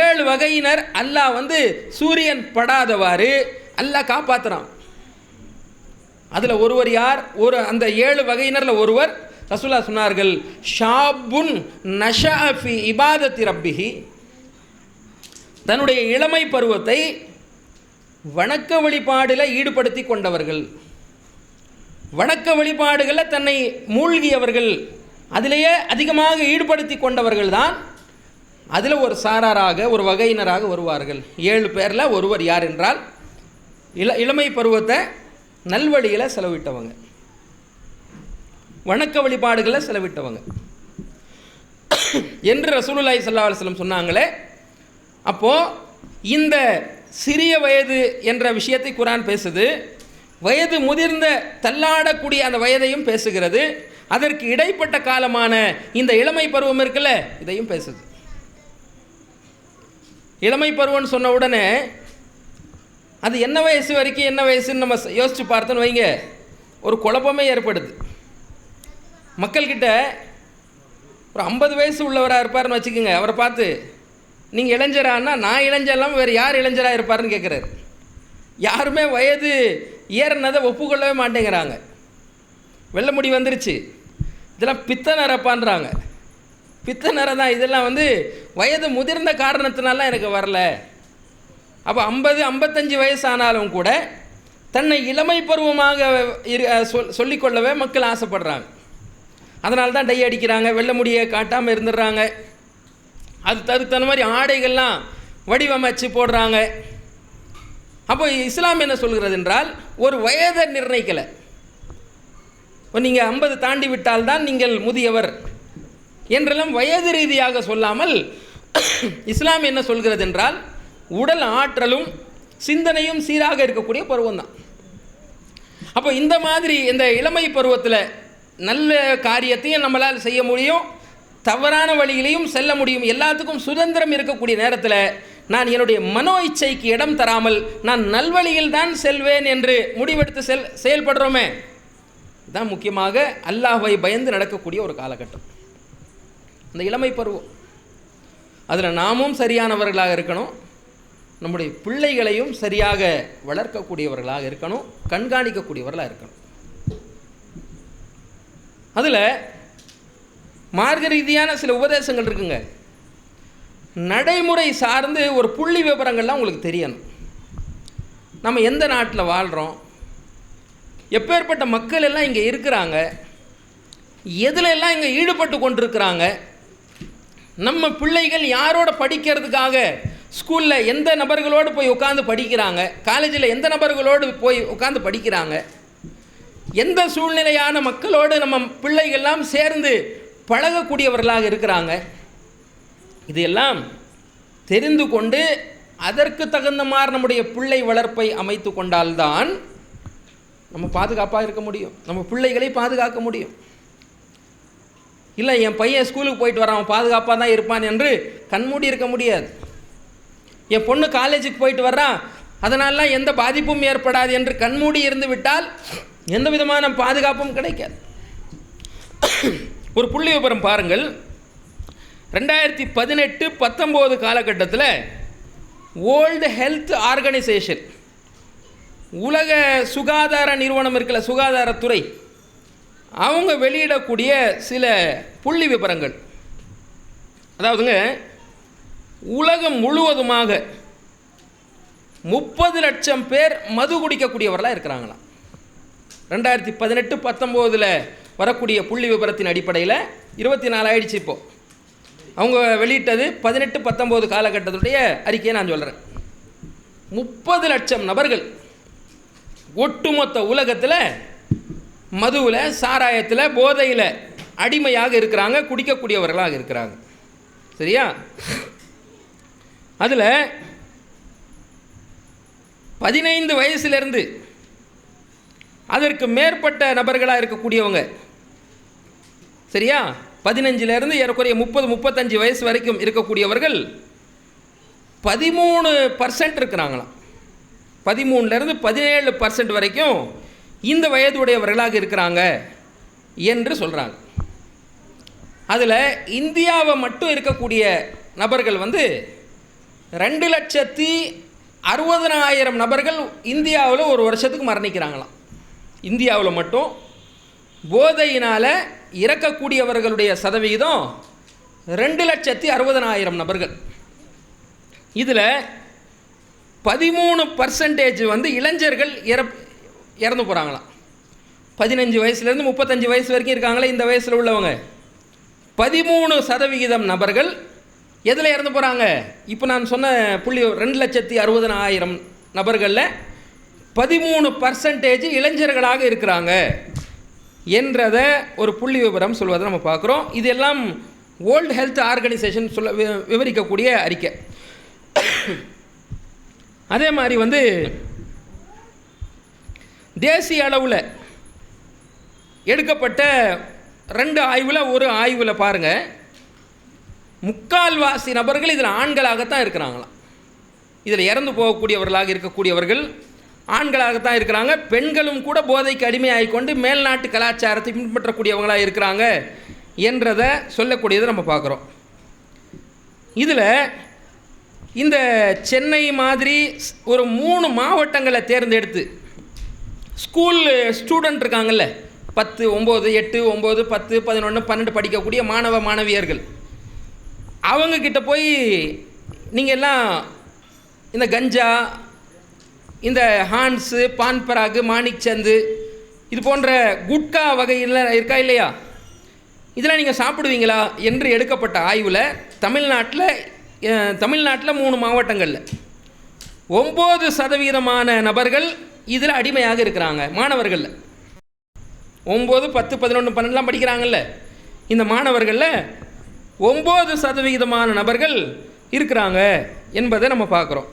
7 வகையினர் அல்லாஹ் வந்து சூரியன் படாதவாறு அல்லாஹ் காப்பாற்றுறான். அதில் ஒருவர் யார்? அந்த 7 வகையினரில் ஒருவர் ரசூலுல்லாஹ் சொன்னார்கள், ஷாபுன் நஷா ஃபி இபாதத்தி ரப்பிஹி, தன்னுடைய இளமை பருவத்தை வணக்க வழிபாடில் ஈடுபடுத்தி கொண்டவர்கள், வணக்க வழிபாடுகளில் தன்னை மூழ்கியவர்கள், அதிலேயே அதிகமாக ஈடுபடுத்தி கொண்டவர்கள் தான் அதில் ஒரு சாராராக ஒரு வகையினராக வருவார்கள். 7 பேரில் ஒருவர் யார் என்றால் இளமை பருவத்தை நல்வழியில் செலவிட்டவங்க, வணக்க வழிபாடுகளில் செலவிட்டவங்க என்று ரசூலுல்லாஹி ஸல்லல்லாஹு அலைஹி வஸல்லம் சொன்னாங்களே. அப்போது இந்த சிறிய வயது என்ற விஷயத்தை குர்ஆன் பேசுது, வயது முதிர்ந்த தள்ளாடக்கூடிய அந்த வயதையும் பேசுகிறது, அதற்கு இடைப்பட்ட காலமான இந்த இளமை பருவம் இருக்குல்ல இதையும் பேசுது. இளமை பருவம்னு சொன்ன உடனே அது என்ன வயசு வரைக்கும் என்ன வயசுன்னு நம்ம யோசித்து பார்த்தோன்னு வைங்க, ஒரு குழப்பமே ஏற்படுது. மக்கள்கிட்ட ஒரு 50 வயசு உள்ளவராக இருப்பார்னு வச்சுக்கோங்க, அவரை பார்த்து நீங்கள் இளைஞரானா நான் இளைஞரெல்லாம் வேறு யார் இளைஞராக இருப்பார்னு கேட்குறாரு. யாருமே வயது ஏறினதை ஒப்புக்கொள்ளவே மாட்டேங்கிறாங்க. வெள்ளை முடி வந்துருச்சு, இதெல்லாம் பித்தனரப்பான்றாங்க. பித்தனரை தான். இதெல்லாம் வந்து வயது முதிர்ந்த காரணத்தினால எனக்கு வரல. அப்போ 50-55 வயசானாலும் கூட தன்னை இளமை பருவமாக சொல்லிக்கொள்ளவே மக்கள் ஆசைப்படுறாங்க. அதனால தான் டை அடிக்கிறாங்க, வெள்ளை முடியை காட்டாமல் இருந்துடுறாங்க. அது தகுந்த மாதிரி ஆடைகள்லாம் வடிவமைச்சு போடுறாங்க. அப்போ இஸ்லாம் என்ன சொல்கிறது என்றால், ஒரு வயதை நிர்ணயிக்கலை. நீங்கள் 50 தாண்டி விட்டால்தான் நீங்கள் முதியவர் என்றெல்லாம் வயது ரீதியாக சொல்லாமல் இஸ்லாம் என்ன சொல்கிறது என்றால், உடல் ஆற்றலும் சிந்தனையும் சீராக இருக்கக்கூடிய பருவம் தான். அப்போ இந்த மாதிரி இந்த இளமை பருவத்தில் நல்ல காரியத்தையும் நம்மளால் செய்ய முடியும், தவறான வழியிலையும் செல்ல முடியும். எல்லாத்துக்கும் சுதந்திரம் இருக்கக்கூடிய நேரத்தில் நான் என்னுடைய மனோ இச்சைக்கு இடம் தராமல் நான் நல்வழியில் தான் செல்வேன் என்று முடிவெடுத்து செயல்படுறோமே, இதுதான் முக்கியமாக அல்லாஹ்வை பயந்து நடக்கக்கூடிய ஒரு காலகட்டம், அந்த இளமை பருவம். அதில் நாமும் சரியானவர்களாக இருக்கணும், நம்முடைய பிள்ளைகளையும் சரியாக வளர்க்கக்கூடியவர்களாக இருக்கணும், கண்காணிக்கக்கூடியவர்களாக இருக்கணும். அதில் மார்க்க ரீதியான சில உபதேசங்கள் இருக்குங்க. நடைமுறை சார்ந்து ஒரு புள்ளி விவரங்கள்லாம் உங்களுக்கு தெரியணும். நம்ம எந்த நாட்டில் வாழ்கிறோம், எப்பேற்பட்ட மக்கள் எல்லாம் இங்கே இருக்கிறாங்க, எதில் எல்லாம் இங்கே ஈடுபட்டு கொண்டிருக்கிறாங்க, நம்ம பிள்ளைகள் யாரோட படிக்கிறதுக்காக ஸ்கூலில் எந்த நபர்களோடு போய் உட்காந்து படிக்கிறாங்க, காலேஜில் எந்த நபர்களோடு போய் உட்காந்து படிக்கிறாங்க, எந்த சூழ்நிலையான மக்களோடு நம்ம பிள்ளைகள்லாம் சேர்ந்து பழகக்கூடியவர்களாக இருக்கிறாங்க, இதையெல்லாம் தெரிந்து கொண்டு அதற்கு தகுந்த மாதிரி நம்முடைய பிள்ளை வளர்ப்பை அமைத்து கொண்டால்தான் நம்ம பாதுகாப்பாக இருக்க முடியும், நம்ம பிள்ளைகளை பாதுகாக்க முடியும். இல்லை என் பையன் ஸ்கூலுக்கு போயிட்டு வரான், அவன் பாதுகாப்பாக தான் இருப்பான் என்று கண்மூடி இருக்க முடியாது. என் பொண்ணு காலேஜுக்கு போயிட்டு வர்றான், அதனாலலாம் எந்த பாதிப்பும் ஏற்படாது என்று கண்மூடி இருந்து விட்டால் எந்த விதமான பாதுகாப்பும் கிடைக்காது. ஒரு புள்ளி விபரம் பாருங்கள். 2018-19 காலகட்டத்தில் வேர்ல்டு ஹெல்த் ஆர்கனைசேஷன், உலக சுகாதார நிறுவனம் இருக்குல்ல, சுகாதாரத்துறை, அவங்க வெளியிடக்கூடிய சில புள்ளி விபரங்கள். அதாவதுங்க, உலகம் முழுவதுமாக 30 லட்சம் பேர் மது குடிக்கக்கூடியவர்களாக இருக்கிறாங்களாம். 2018-19 வரக்கூடிய புள்ளி விபரத்தின் அடிப்படையில் 24 ஆயிடுச்சு. இப்போது அவங்க வெளியிட்டது 18-19 காலகட்டத்துடைய அறிக்கையை நான் சொல்கிறேன். 30 லட்சம் நபர்கள் ஒட்டுமொத்த உலகத்தில் மதுவில், சாராயத்தில், போதையில் அடிமையாக இருக்கிறாங்க, குடிக்கக்கூடியவர்களாக இருக்கிறாங்க. சரியா? அதில் 15 வயசுலேருந்து அதற்கு மேற்பட்ட நபர்களாக இருக்கக்கூடியவங்க, சரியா, 15லேருந்து ஏறக்குறைய 30-35 வயசு வரைக்கும் இருக்கக்கூடியவர்கள் 13% இருக்கிறாங்களாம். 13லேருந்து 17% வரைக்கும் இந்த வயதுடையவர்களாக இருக்கிறாங்க என்று சொல்கிறாங்க. அதில் இந்தியாவை மட்டும் இருக்கக்கூடிய நபர்கள் வந்து 2,60,60,000 நபர்கள் இந்தியாவில் ஒரு வருஷத்துக்கு மரணிக்கிறாங்களாம். இந்தியாவில் மட்டும் போதையினால் இறக்கக்கூடியவர்களுடைய சதவிகிதம் 2,60,60,000 நபர்கள். இதில் 13% வந்து இளைஞர்கள் இறந்து போகிறாங்களாம். 15 வயசுலேருந்து 35 வயசு வரைக்கும் இருக்காங்களே இந்த வயசில் உள்ளவங்க, 13% நபர்கள் எதில் இறந்து போகிறாங்க? இப்போ நான் சொன்ன புள்ளி 2,60,60,000 நபர்களில் 13% இளைஞர்களாக இருக்கிறாங்க என்றதை ஒரு புள்ளி விவரம் சொல்வதை நம்ம பார்க்குறோம். இதெல்லாம் வேர்ல்டு ஹெல்த் ஆர்கனைசேஷன் விவரிக்கக்கூடிய அறிக்கை. அதே மாதிரி வந்து தேசிய அளவில் எடுக்கப்பட்ட 2 ஆய்வில் ஒரு ஆய்வில் பாருங்கள், 3/4 நபர்கள் இதில் ஆண்களாகத்தான் இருக்கிறாங்களாம். இதில் இறந்து போகக்கூடியவர்களாக இருக்கக்கூடியவர்கள் ஆண்களாகத்தான் இருக்கிறாங்க. பெண்களும் கூட போதைக்கு அடிமையாகிக்கொண்டு மேல்நாட்டு கலாச்சாரத்தை பின்பற்றக்கூடியவங்களாக இருக்கிறாங்க என்றதை சொல்லக்கூடியதை நம்ம பார்க்குறோம். இதில் இந்த சென்னை மாதிரி ஒரு 3 மாவட்டங்களை தேர்ந்தெடுத்து ஸ்கூல் ஸ்டூடெண்ட் இருக்காங்கல்ல, 10, 9, 8, 9, 10, 11, 12 படிக்கக்கூடிய மாணவ மாணவியர்கள், அவங்கக்கிட்ட போய் நீங்கள் எல்லாம் இந்த கஞ்சா, இந்த ஹான்ஸு, பான்பராகு, மாணிக் சந்து இது போன்ற குட்கா வகையில் இருக்கா இல்லையா, இதெல்லாம் நீங்கள் சாப்பிடுவீங்களா என்று எடுக்கப்பட்ட ஆய்வில் தமிழ்நாட்டில் 3 மாவட்டங்களில் 9% நபர்கள் இதில் அடிமையாக இருக்கிறாங்க. மாணவர்களில் 9, 10, 11, 12 படிக்கிறாங்கல்ல, இந்த மாணவர்களில் 9% நபர்கள் இருக்கிறாங்க என்பதை நம்ம பார்க்குறோம்.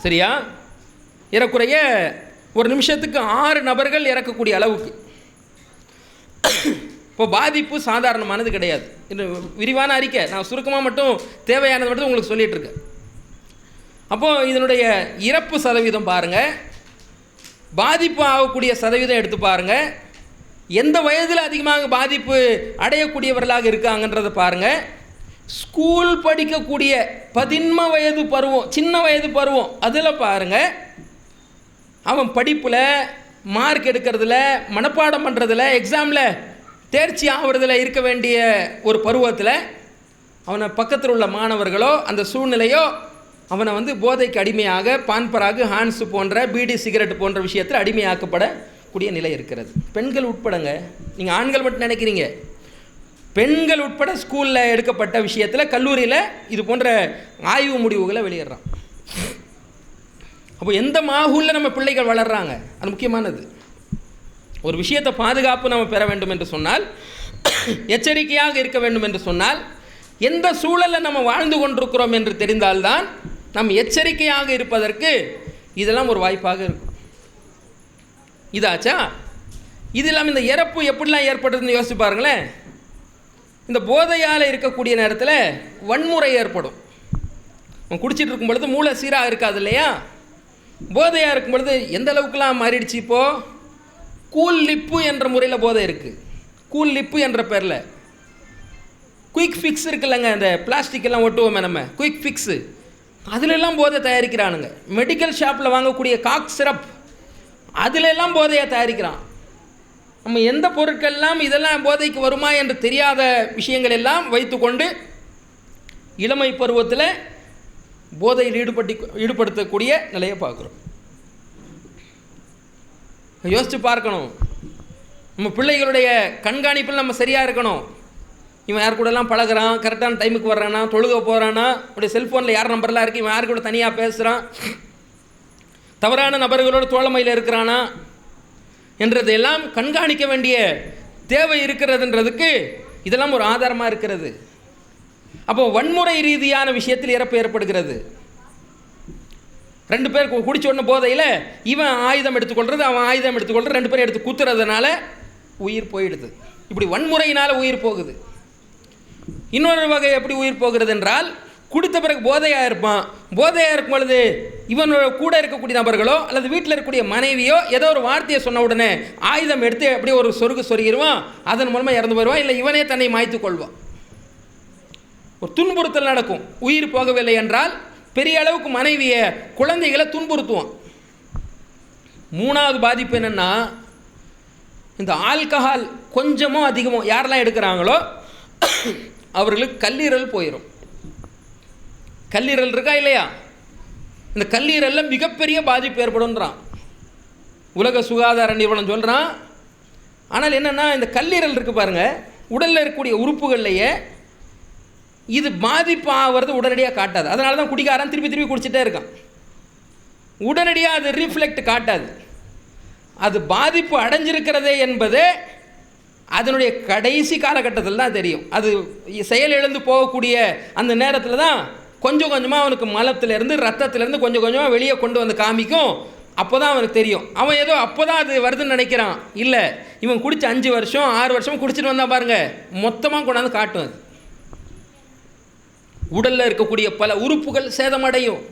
சரியா? ஏறக்குறைய ஒரு நிமிஷத்துக்கு 6 நபர்கள் இறக்கக்கூடிய அளவுக்கு. இப்போ பாதிப்பு சாதாரணமானது கிடையாது. இது விரிவான அறிக்கை, நான் சுருக்கமாக மட்டும் தேவையானது மட்டும் உங்களுக்கு சொல்லிகிட்டு இருக்கேன். அப்போது இதனுடைய இறப்பு சதவீதம் பாருங்கள், பாதிப்பு ஆகக்கூடிய சதவீதம் எடுத்து பாருங்கள், எந்த வயதில் அதிகமாக பாதிப்பு அடையக்கூடியவர்களாக இருக்காங்கன்றதை பாருங்கள். ஸ்கூல் படிக்கக்கூடிய 11 வயது பருவம், சின்ன வயது பருவம், அதில் பாருங்கள், அவன் படிப்பில் மார்க் எடுக்கிறதுல, மனப்பாடம் பண்ணுறதில், எக்ஸாமில் தேர்ச்சி ஆகிறதுல இருக்க வேண்டிய ஒரு பருவத்தில் அவனை பக்கத்தில் உள்ள மாணவர்களோ அந்த சூழ்நிலையோ அவனை போதைக்கு அடிமையாக பான்பராகு, ஹான்ஸு போன்ற பீடி, சிகரெட் போன்ற விஷயத்தில் அடிமையாக்கப்படக்கூடிய நிலை இருக்கிறது. பெண்கள் உட்படங்க, நீங்கள் ஆண்கள் மட்டும் நினைக்கிறீங்க, பெண்கள் உட்பட ஸ்கூலில் எடுக்கப்பட்ட விஷயத்தில், கல்லூரியில் இது போன்ற ஆய்வு முடிவுகளை வெளியிடுறான். அப்போ எந்த மாஹூலில் நம்ம பிள்ளைகள் வளர்கிறாங்க, அது முக்கியமானது. ஒரு விஷயத்தை பாதுகாப்பு நம்ம பெற வேண்டும் என்று சொன்னால், எச்சரிக்கையாக இருக்க வேண்டும் என்று சொன்னால், எந்த சூழலில் நம்ம வாழ்ந்து கொண்டிருக்கிறோம் என்று தெரிந்தால்தான் நம்ம எச்சரிக்கையாக இருப்பதற்கு இதெல்லாம் ஒரு வாய்ப்பாக இருக்கும். இதாச்சா? இது இல்லாமல் இந்த இறப்பு எப்படிலாம் ஏற்படுதுன்னு யோசிச்சு பாருங்களேன். இந்த போதையால் இருக்கக்கூடிய நேரத்தில் வன்முறை ஏற்படும். குடிச்சிட்டு இருக்கும் பொழுது மூளை சீராக இருக்காது இல்லையா? போதையாக இருக்கும் பொழுது எந்த அளவுக்குலாம் மாறிடுச்சு. இப்போது கூல் லிப்பு என்ற முறையில் போதை இருக்குது. கூல் லிப்பு என்ற பேரில் குயிக் ஃபிக்ஸ் இருக்குல்லங்க, இந்த பிளாஸ்டிக் எல்லாம் ஒட்டுவோமே நம்ம, குயிக் ஃபிக்ஸு, அதிலெல்லாம் போதை தயாரிக்கிறானுங்க. மெடிக்கல் ஷாப்பில் வாங்கக்கூடிய காக் சிரப், அதிலெல்லாம் போதையை தயாரிக்கிறான். நம்ம எந்த பொருட்கள்லாம் இதெல்லாம் போதைக்கு வருமா என்று தெரியாத விஷயங்கள் எல்லாம் வைத்துக்கொண்டு இளமை பருவத்தில் போதையில் ஈடுபடுத்தக்கூடிய நிலையை பார்க்குறோம். யோசித்து பார்க்கணும். நம்ம பிள்ளைகளுடைய கண்காணிப்பில் நம்ம சரியாக இருக்கணும். இவன் யார் கூடலாம் பழகிறான், கரெக்டான டைமுக்கு வர்றானா, தொழுக போகிறானா, அப்படியே செல்ஃபோனில் யார் நம்பர்லாம் இருக்குது, இவன் யார் கூட தனியாக பேசுகிறான், தவறான நபர்களோட தோழமையில் இருக்கிறானா என்றதையெல்லாம் கண்காணிக்க வேண்டிய தேவை இருக்கிறதுன்றதுக்கு இதெல்லாம் ஒரு ஆதாரமாக இருக்கிறது. அப்போ வன்முறை ரீதியான விஷயத்தில் இறப்பு ஏற்படுகிறது. 2 பேர் குடிச்ச உடனே போதையில் இவன் ஆயுதம் எடுத்துக்கொள்கிறது, அவன் ஆயுதம் எடுத்துக்கொள்கிறது, 2 பேரும் எடுத்து குத்துறதுனால உயிர் போயிடுது. இப்படி வன்முறையினால் உயிர் போகுது. இன்னொரு வகை எப்படி உயிர் போகிறது என்றால், குடித்த பிறகு போதையாக இருப்பான். போதையாக இருக்கும் பொழுது இவனோட கூட இருக்கக்கூடிய நபர்களோ அல்லது வீட்டில் இருக்கக்கூடிய மனைவியோ ஏதோ ஒரு வார்த்தையை சொன்ன உடனே ஆயுதம் எடுத்து அப்படியே ஒரு சொருகிடுவான். அதன் மூலமாக இறந்து போயிடுவான். இல்லை இவனே தன்னை மாய்த்து கொள்வான். ஒரு துன்புறுத்தல் நடக்கும். உயிர் போகவில்லை என்றால் பெரிய அளவுக்கு மனைவியை, குழந்தைகளை துன்புறுத்துவான். 3வது பாதிப்பு என்னென்னா, இந்த ஆல்கஹால் கொஞ்சமோ அதிகமோ யாரெல்லாம் எடுக்கிறாங்களோ அவர்களுக்கு கல்லீரல் போயிடும். கல்லீரல் இருக்கா இல்லையா? இந்த கல்லீரலில் மிகப்பெரிய பாதிப்பு ஏற்படும்ன்றான் உலக சுகாதார நிறுவனம் சொல்கிறான். ஆனால் என்னென்னா, இந்த கல்லீரல் இருக்குது பாருங்கள், உடலில் இருக்கக்கூடிய உறுப்புகள்லையே இது பாதிப்பு ஆகிறது உடனடியாக காட்டாது. அதனால தான் குடிகாரன் திருப்பி திருப்பி குடிச்சிட்டே இருக்கான். உடனடியாக அது ரிஃப்ளெக்ட் காட்டாது. அது பாதிப்பு அடைஞ்சிருக்கிறதே என்பது அதனுடைய கடைசி காலகட்டத்தில் தான் தெரியும். அது செயலிழந்து போகக்கூடிய அந்த நேரத்தில் தான் கொஞ்சம் கொஞ்சமாக அவனுக்கு மலத்திலேருந்து ரத்தத்திலேருந்து கொஞ்சம் கொஞ்சமாக வெளியே கொண்டு வந்து காமிக்கும். அப்போ தான் அவனுக்கு தெரியும். அவன் ஏதோ அப்போ தான் அது வருதுன்னு நினைக்கிறான். இல்லை, இவன் குடிச்ச 5 வருஷம் 6 வருஷம் குடிச்சிட்டு வந்தால் பாருங்கள், மொத்தமாக கொண்டாந்து காட்டும். அது உடலில் இருக்கக்கூடிய பல உறுப்புகள் சேதமடையும்.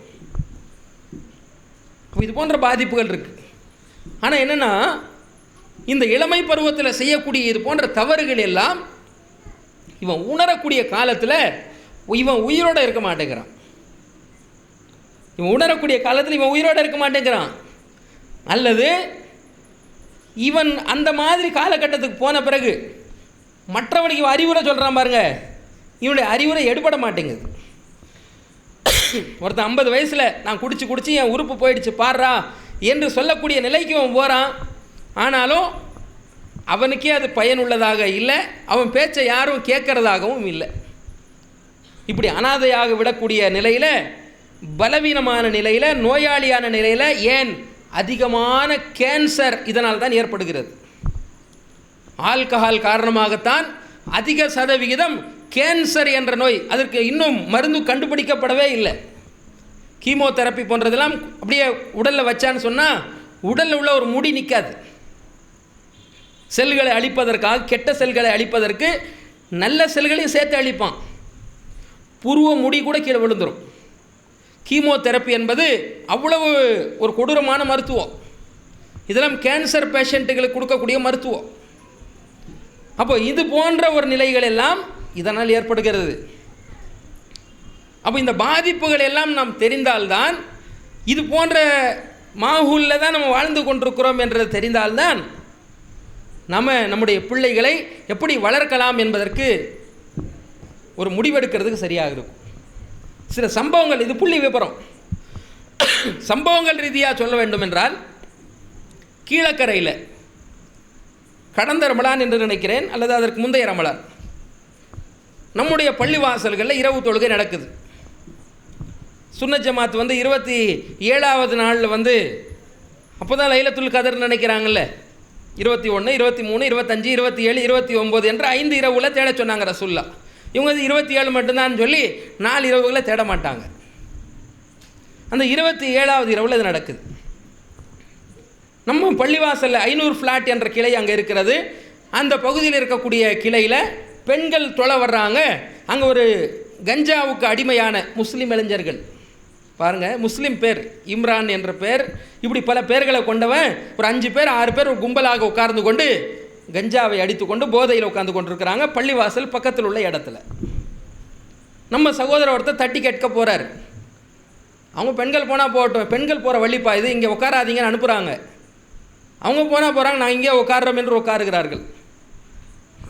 இது போன்ற பாதிப்புகள் இருக்குது. ஆனால் என்னென்னா, இந்த இளமை பருவத்தில் செய்யக்கூடிய இது போன்ற தவறுகள் எல்லாம் இவன் உணரக்கூடிய காலத்தில் இவன் உயிரோடு இருக்க மாட்டேங்கிறான். இவன் உணரக்கூடிய காலத்தில் இவன் உயிரோடு இருக்க மாட்டேங்கிறான். அல்லது இவன் அந்த மாதிரி காலகட்டத்துக்கு போன பிறகு மற்றவனுக்கு இவன் அறிவுரை சொல்கிறான் பாருங்க, இவனுடைய அறிவுரை எடுபட மாட்டேங்குது. ஒருத்தன் 50 வயசில் நான் குடிச்சு என் உறுப்பு போயிடுச்சு பாடுறா என்று சொல்லக்கூடிய நிலைக்கு அவன் போகிறான். ஆனாலும் அவனுக்கே அது பயனுள்ளதாக இல்லை, அவன் பேச்சை யாரும் கேட்கறதாகவும் இல்லை. இப்படி அனாதையாக விடக்கூடிய நிலையில், பலவீனமான நிலையில், நோயாளியான நிலையில், ஏன் அதிகமான கேன்சர் இதனால் தான் ஏற்படுகிறது. ஆல்கஹால் காரணமாகத்தான் அதிக சதவிகிதம் கேன்சர் என்ற நோய். அதற்கு இன்னும் மருந்து கண்டுபிடிக்கப்படவே இல்லை. கீமோதெரப்பி போன்றதெல்லாம் அப்படியே உடலில் வச்சான்னு சொன்னால் உடலில் உள்ள ஒரு முடி நிற்காது. செல்களை அழிப்பதற்காக, கெட்ட செல்களை அழிப்பதற்கு நல்ல செல்களையும் சேர்த்து அழிப்பான். புருவ முடி கூட கீழே விழுந்துடும். கீமோதெரப்பி என்பது அவ்வளவு ஒரு கொடூரமான மருத்துவம். இதெல்லாம் கேன்சர் பேஷண்ட்டுகளுக்கு கொடுக்கக்கூடிய மருத்துவம். அப்போ இது போன்ற ஒரு நிலைகள் எல்லாம் இதனால் ஏற்படுகிறது. அப்போ இந்த பாதிப்புகள் எல்லாம் நாம் தெரிந்தால்தான், இது போன்ற மாஹூலில் தான் நம்ம வாழ்ந்து கொண்டிருக்கிறோம் என்றது தெரிந்தால்தான் நம்முடைய பிள்ளைகளை எப்படி வளர்க்கலாம் என்பதற்கு ஒரு முடிவெடுக்கிறதுக்கு சரியாக இருக்கும். சில சம்பவங்கள், இது புள்ளி விபரம், சம்பவங்கள் ரீதியாக சொல்ல வேண்டும் என்றால், கீழக்கரையில் கடந்த ரமலான் என்று நினைக்கிறேன், அல்லது அதற்கு முந்தைய ரமலான், நம்முடைய பள்ளிவாசல்களில் இரவு தொழுகை நடக்குது. சுன்னத் ஜமாத் 27வது நாளில் அப்போ தான் லைலத்துல் கதர் நினைக்கிறாங்கல்ல, 21, 23, 25, 27, 29 என்று 5 இரவுல தேட சொன்னாங்க ரசூல்லா. இவங்க 27 மட்டும்தான் சொல்லி 4 இரவுகளை தேட மாட்டாங்க. அந்த 27வது இரவில் இது நடக்குது. நம்ம பள்ளிவாசலில் 500 ஃப்ளாட் என்ற கிளை அங்கே இருக்கிறது. அந்த பகுதியில் இருக்கக்கூடிய கிளையில் பெண்கள் தொலை வர்றாங்க. அங்கே ஒரு கஞ்சாவுக்கு அடிமையான முஸ்லீம் இளைஞர்கள், பாருங்கள், முஸ்லீம் பேர் இம்ரான் என்ற பேர், இப்படி பல பேர்களை கொண்டவன் ஒரு 5 பேர் 6 பேர் ஒரு கும்பலாக உட்கார்ந்து கொண்டு கஞ்சாவை அடித்து கொண்டு போதையில் உட்கார்ந்து கொண்டிருக்கிறாங்க பள்ளிவாசல் பக்கத்தில் உள்ள இடத்துல. நம்ம சகோதரர் ஒருத்தர் தட்டி கேட்க போகிறார். அவங்க பெண்கள் போனால் போகட்டும், பெண்கள் போகிற வழிப்பா இது, இங்கே உட்காராதீங்கன்னு அனுப்புகிறாங்க. அவங்க போனால் போகிறாங்க, நான் இங்கே உட்கார்றோம் என்று உட்காருகிறார்கள்.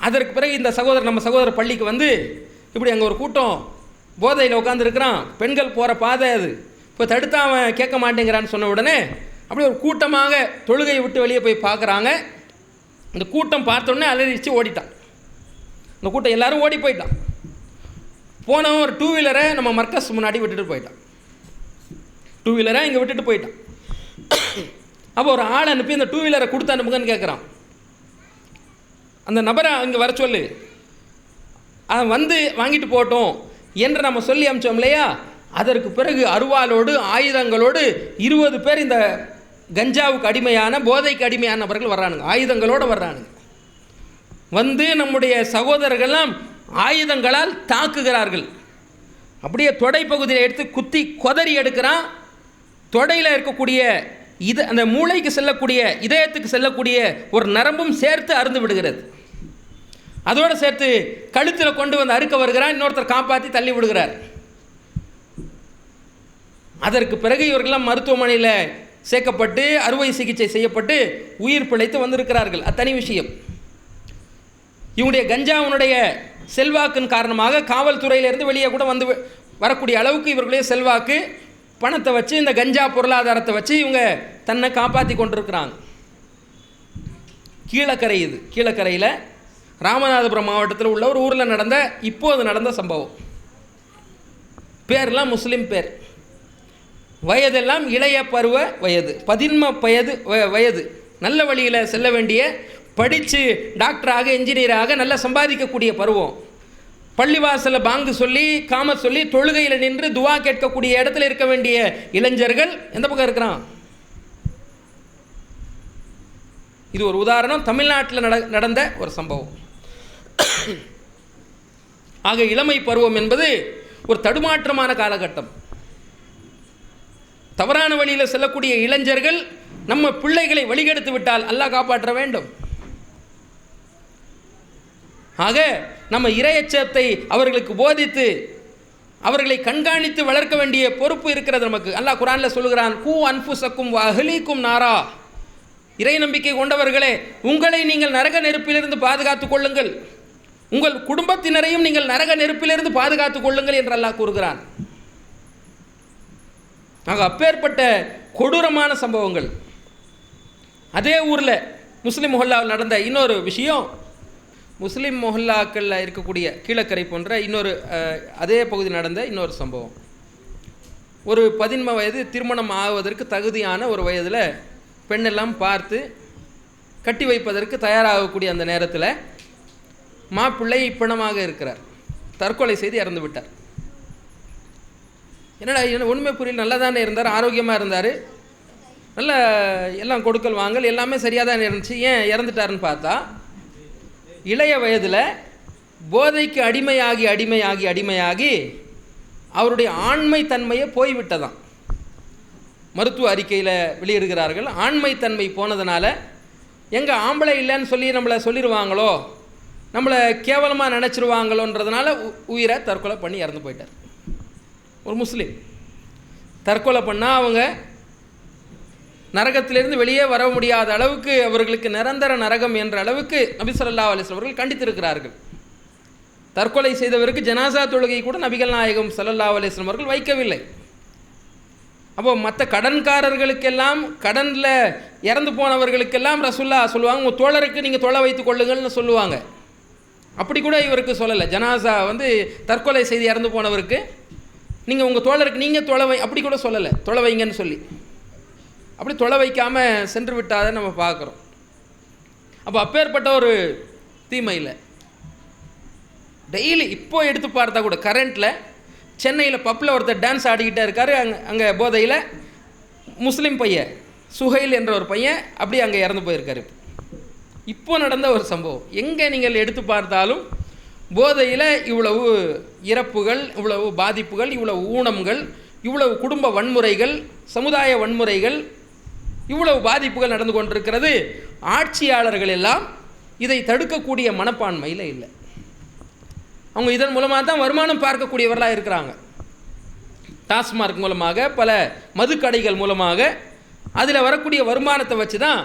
அதற்கு பிறகு இந்த சகோதரர், நம்ம சகோதரர் பள்ளிக்கு இப்படி அங்கே ஒரு கூட்டம் போதையில் உட்காந்துருக்கிறான், பெண்கள் போகிற பாதை அது, இப்போ தடுத்தா அவன் கேட்க மாட்டேங்கிறான்னு சொன்ன உடனே அப்படி ஒரு கூட்டமாக தொழுகையை விட்டு வெளியே போய் பார்க்குறாங்க. இந்த கூட்டம் பார்த்தோன்னே அலறிச்சு ஓடிட்டான். இந்த கூட்டம் எல்லோரும் ஓடி போயிட்டான். போனவன் ஒரு 2 வீலரை நம்ம மர்க்கஸ் முன்னாடி விட்டுட்டு போயிட்டான். 2 வீலரை இங்கே விட்டுட்டு போயிட்டான். அப்போ ஒரு ஆள் அனுப்பி இந்த 2 வீலரை கொடுத்து அனுப்புங்கன்னு கேட்குறான். அந்த நபரை இங்கே வர சொல்லு, அவன் வாங்கிட்டு போகட்டும் என்று நம்ம சொல்லி அனுப்பிச்சோம் இல்லையா. அதற்கு பிறகு அருவாளோடு ஆயுதங்களோடு 20 பேர் இந்த கஞ்சாவுக்கு அடிமையான, போதைக்கு அடிமையான நபர்கள் வர்றானுங்க, ஆயுதங்களோடு வர்றானுங்க. நம்முடைய சகோதரர்கள்லாம் ஆயுதங்களால் தாக்குகிறார்கள். அப்படியே தொடை பகுதியை எடுத்து குத்தி கொதறி எடுக்கிறான். தொடையில் இருக்கக்கூடிய அந்த மூளைக்கு செல்லக்கூடிய, இதயத்துக்கு செல்லக்கூடிய ஒரு நரம்பும் சேர்த்து அருந்து விடுகிறது. அதோடு சேர்த்து கழுத்தில் கொண்டு அறுக்க வருகிறான். இன்னொருத்தர் காப்பாற்றி தள்ளி விடுகிறார். அதற்கு பிறகு இவர்களெல்லாம் மருத்துவமனையில் சேர்க்கப்பட்டு அறுவை சிகிச்சை செய்யப்பட்டு உயிர் பிழைத்து வந்திருக்கிறார்கள். அது தனி விஷயம். இவனுடைய கஞ்சாவுடைய செல்வாக்கின் காரணமாக காவல்துறையிலிருந்து வெளியே கூட வரக்கூடிய அளவுக்கு இவர்களுடைய செல்வாக்கு, பணத்தை வச்சு, இந்த கஞ்சா பொருளாதாரத்தை வச்சு இவங்க தன்னை காப்பாற்றி கொண்டிருக்கிறாங்க. கீழக்கரை, இது கீழக்கரையில் ராமநாதபுரம் மாவட்டத்தில் உள்ள ஒரு ஊரில் இப்போது நடந்த சம்பவம். பேர்லாம் முஸ்லீம் பேர், வயதெல்லாம் இளைய பருவ வயது, 13 வயது, நல்ல வழியில் செல்ல வேண்டிய, படித்து டாக்டராக என்ஜினியராக நல்லா சம்பாதிக்கக்கூடிய பருவம். பள்ளிவாசலில் பாங்கு சொல்லி காம சொல்லி தொழுகையில் நின்று துவா கேட்கக்கூடிய இடத்துல இருக்க வேண்டிய இளைஞர்கள் எந்த பக்கம் இருக்கிறான்? இது ஒரு உதாரணம், தமிழ்நாட்டில் நடந்த ஒரு சம்பவம். ஆக இளமை பருவம் என்பது ஒரு தடுமாற்றமான காலகட்டம். தவறான வழியில் செல்லக்கூடிய இளைஞர்கள் நம்ம பிள்ளைகளை வழிகெடுத்து விட்டால் அல்லாஹ் காப்பாற்ற வேண்டும். ஆக நம்ம இறையச்சத்தை அவர்களுக்கு போதித்து அவர்களை கண்காணித்து வளர்க்க வேண்டிய பொறுப்பு இருக்கிறது நமக்கு. அல்லாஹ் குர்ஆனில் சொல்கிறான், கூ அன்ஃபுஸக்கும் வ அஹ்லீக்கும் நாரா, இறை நம்பிக்கை கொண்டவர்களே, உங்களை நீங்கள் நரக நெருப்பிலிருந்து பாதுகாத்துக் கொள்ளுங்கள், உங்கள் குடும்பத்தினரையும் நீங்கள் நரக நெருப்பிலிருந்து பாதுகாத்துக் கொள்ளுங்கள் என்று அல்லாஹ் கூறுகிறான். ஆக அப்பேற்பட்ட கொடூரமான சம்பவங்கள். அதே ஊரில் முஸ்லீம் மொஹல்லாவில் நடந்த இன்னொரு விஷயம், முஸ்லீம் மொஹல்லாக்களில் இருக்கக்கூடிய கீழக்கரை போன்ற இன்னொரு அதே பகுதியில் நடந்த இன்னொரு சம்பவம். ஒரு 13 வயது திருமணம் ஆவதற்கு தகுதியான ஒரு வயதில் பெண்ணெல்லாம் பார்த்து கட்டி வைப்பதற்கு தயாராகக்கூடிய அந்த நேரத்தில் மாப்பிள்ளை பிணமாக இருக்கிறார், தற்கொலை செய்து இறந்து விட்டார். என்னடா ஒன்றுமே புரியல, நல்லா தானே இருந்தார், ஆரோக்கியமாக இருந்தார், நல்ல எல்லாம் கொடுக்கல் வாங்கல் எல்லாமே சரியாக தான் இருந்துச்சு, ஏன் இறந்துட்டாருன்னு பார்த்தா இளைய வயதில் போதைக்கு அடிமையாகி அடிமையாகி அடிமையாகி அவருடைய ஆண்மை தன்மையை போய்விட்டதான். மருத்துவ அறிக்கையில் வெளியிடுகிறார்கள், ஆண்மை தன்மை போனதுனால எங்கே ஆம்பளை இல்லைன்னு சொல்லி நம்மளை சொல்லிடுவாங்களோ, நம்மளை கேவலமாக நினச்சிருவாங்களோன்றதுனால உயிரை தற்கொலை பண்ணி இறந்து போயிட்டார். ஒரு முஸ்லீம் தற்கொலை பண்ணால் அவங்க நரகத்திலிருந்து வெளியே வர முடியாத அளவுக்கு அவர்களுக்கு நிரந்தர நரகம் என்ற அளவுக்கு நபி ஸல்லல்லாஹு அலைஹி வஸல்லம் அவர்கள் கண்டித்திருக்கிறார்கள். தற்கொலை செய்தவருக்கு ஜனாசா தொழுகை கூட நபிகள் நாயகம் ஸல்லல்லாஹு அலைஹி வஸல்லம் அவர்கள் வைக்கவில்லை. அப்போது மற்ற கடன்காரர்களுக்கெல்லாம், கடனில் இறந்து போனவர்களுக்கெல்லாம் ரசூலுல்லாஹ் சொல்லுவாங்க, உங்கள் தோழருக்கு நீங்கள் தொலை வைத்து கொள்ளுங்கள்னு சொல்லுவாங்க. அப்படி கூட இவருக்கு சொல்லலை. ஜனாசா தற்கொலை செய்து இறந்து போனவருக்கு நீங்கள் உங்கள் தோழருக்கு நீங்கள் அப்படி கூட சொல்லலை, தொலை வைங்கன்னு சொல்லி. அப்படி தொலை வைக்காமல் சென்று விட்டாத நம்ம பார்க்குறோம். அப்போ அப்பேற்பட்ட ஒரு தீமையில் டெய்லி இப்போ எடுத்து பார்த்தா கூட கரண்ட்டில் சென்னையில் பப்பில் ஒருத்தர் டான்ஸ் ஆடிக்கிட்டே இருக்கார். அங்கே போதையில் முஸ்லீம் பையன் சுஹைல் என்ற ஒரு பையன் அப்படி அங்கே இறந்து போயிருக்காரு. இப்போ நடந்த ஒரு சம்பவம். எங்கே நீங்கள் எடுத்து பார்த்தாலும் போதையில் இவ்வளவு இறப்புகள், இவ்வளவு பாதிப்புகள், இவ்வளவு ஊனங்கள், இவ்வளவு குடும்ப வன்முறைகள், சமுதாய வன்முறைகள், இவ்வளவு பாதிப்புகள் நடந்து கொண்டிருக்கிறது. ஆட்சியாளர்கள் எல்லாம் இதை தடுக்கக்கூடிய மனப்பான்மையில் இல்லை. அவங்க இதன் மூலமாக தான் வருமானம் பார்க்கக்கூடியவர்களாக இருக்கிறாங்க. டாஸ்மார்க் மூலமாக, பல மதுக்கடைகள் மூலமாக அதில் வரக்கூடிய வருமானத்தை வச்சு தான்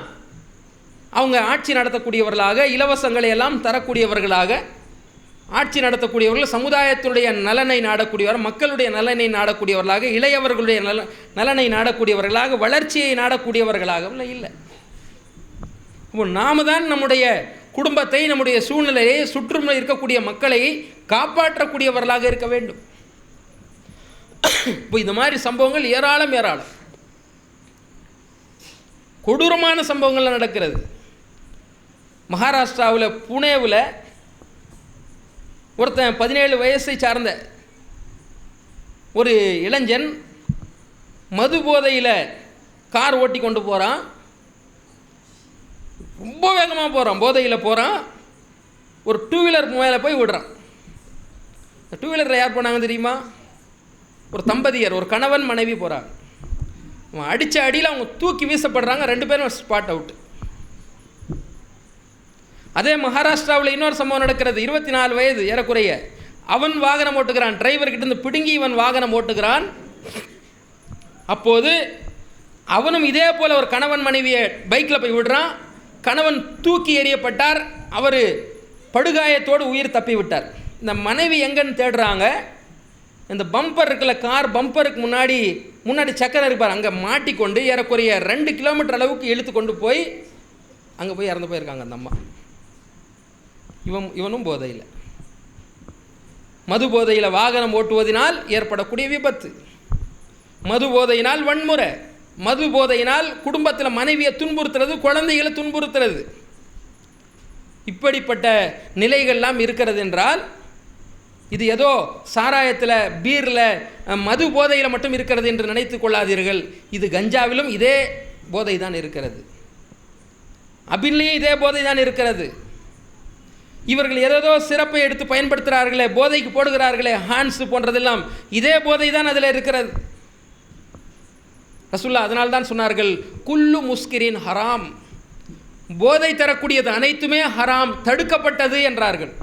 அவங்க ஆட்சி நடத்தக்கூடியவர்களாக, இலவசங்களை எல்லாம் தரக்கூடியவர்களாக ஆட்சி நடத்தக்கூடியவர்கள், சமுதாயத்துடைய நலனை நாடக்கூடியவர், மக்களுடைய நலனை நாடக்கூடியவர்களாக, இளையவர்களுடைய நலனை நாடக்கூடியவர்களாக, வளர்ச்சியை நாடக்கூடியவர்களாக இல்லை. இப்போ நாம் தான் நம்முடைய குடும்பத்தை, நம்முடைய சூழ்நிலையை, சுற்றும் இருக்கக்கூடிய மக்களை காப்பாற்றக்கூடியவர்களாக இருக்க வேண்டும். இப்போ இந்த மாதிரி சம்பவங்கள் ஏராளம் ஏராளம் கொடூரமான சம்பவங்கள் நடக்கிறது. மகாராஷ்டிராவில் புனேவில் ஒருத்தன் 17 வயசை சார்ந்த ஒரு இளைஞன் மது போதையில் கார் ஓட்டி கொண்டு போகிறான். ரொம்ப வேகமாக போகிறான், போதையில் போகிறான். ஒரு 2 வீலர் மேலே போய் விடுறான். இந்த 2 வீலரில் யார் போனாங்க தெரியுமா? ஒரு தம்பதியர், ஒரு கணவன் மனைவி போகிறாங்க. அவன் அடித்த அடியில் அவங்க தூக்கி வீசப்படுறாங்க, 2 பேரும் ஸ்பாட் அவுட். அதே மகாராஷ்டிராவில் இன்னொரு சம்பவம் நடக்கிறது. 24 வயது ஏறக்குறைய அவன் வாகனம் ஓட்டுகிறான், டிரைவர்கிட்ட இருந்து பிடுங்கி இவன் வாகனம் ஓட்டுகிறான். அப்போது அவனும் இதே போல் ஒரு கணவன் மனைவியை பைக்கில் போய் விடுறான். கணவன் தூக்கி எறியப்பட்டார், அவர் படுகாயத்தோடு உயிர் தப்பி விட்டார். இந்த மனைவி எங்கன்னு தேடுறாங்க. இந்த பம்பர் இருக்குல்ல, கார் பம்பருக்கு முன்னாடி சக்கரை இருப்பார், அங்கே மாட்டிக்கொண்டு ஏறக்குறைய 2 கிலோமீட்டர் அளவுக்கு இழுத்து கொண்டு போய் அங்கே போய் இறந்து போயிருக்காங்க அந்த அம்மா. இவனும் போதையில், மது போதையில் வாகனம் ஓட்டுவதனால் ஏற்படக்கூடிய விபத்து, மது போதையினால் வன்முறை, மது போதையினால் குடும்பத்தில் மனைவியை துன்புறுத்துறது, குழந்தைகளை துன்புறுத்துறது, இப்படிப்பட்ட நிலைகள்லாம் இருக்கிறது என்றால் இது ஏதோ சாராயத்தில், பீரில், மது போதையில் மட்டும் இருக்கிறது என்று நினைத்து கொள்ளாதீர்கள். இது கஞ்சாவிலும் இதே போதை தான் இருக்கிறது, அபின்லேயும் இதே போதை தான் இருக்கிறது. இவர்கள் ஏதோ சிறப்பை எடுத்து பயன்படுத்துகிறார்களே, போதைக்கு போடுகிறார்களே, ஹான்ஸ் போன்றதெல்லாம் இதே போதை தான் அதில் இருக்கிறது. ரசூலுல்லாஹ் அதனால் தான் சொன்னார்கள், குல்லு முஸ்கிரின் ஹராம், போதை தரக்கூடியது அனைத்துமே ஹராம், தடுக்கப்பட்டது என்றார்கள்.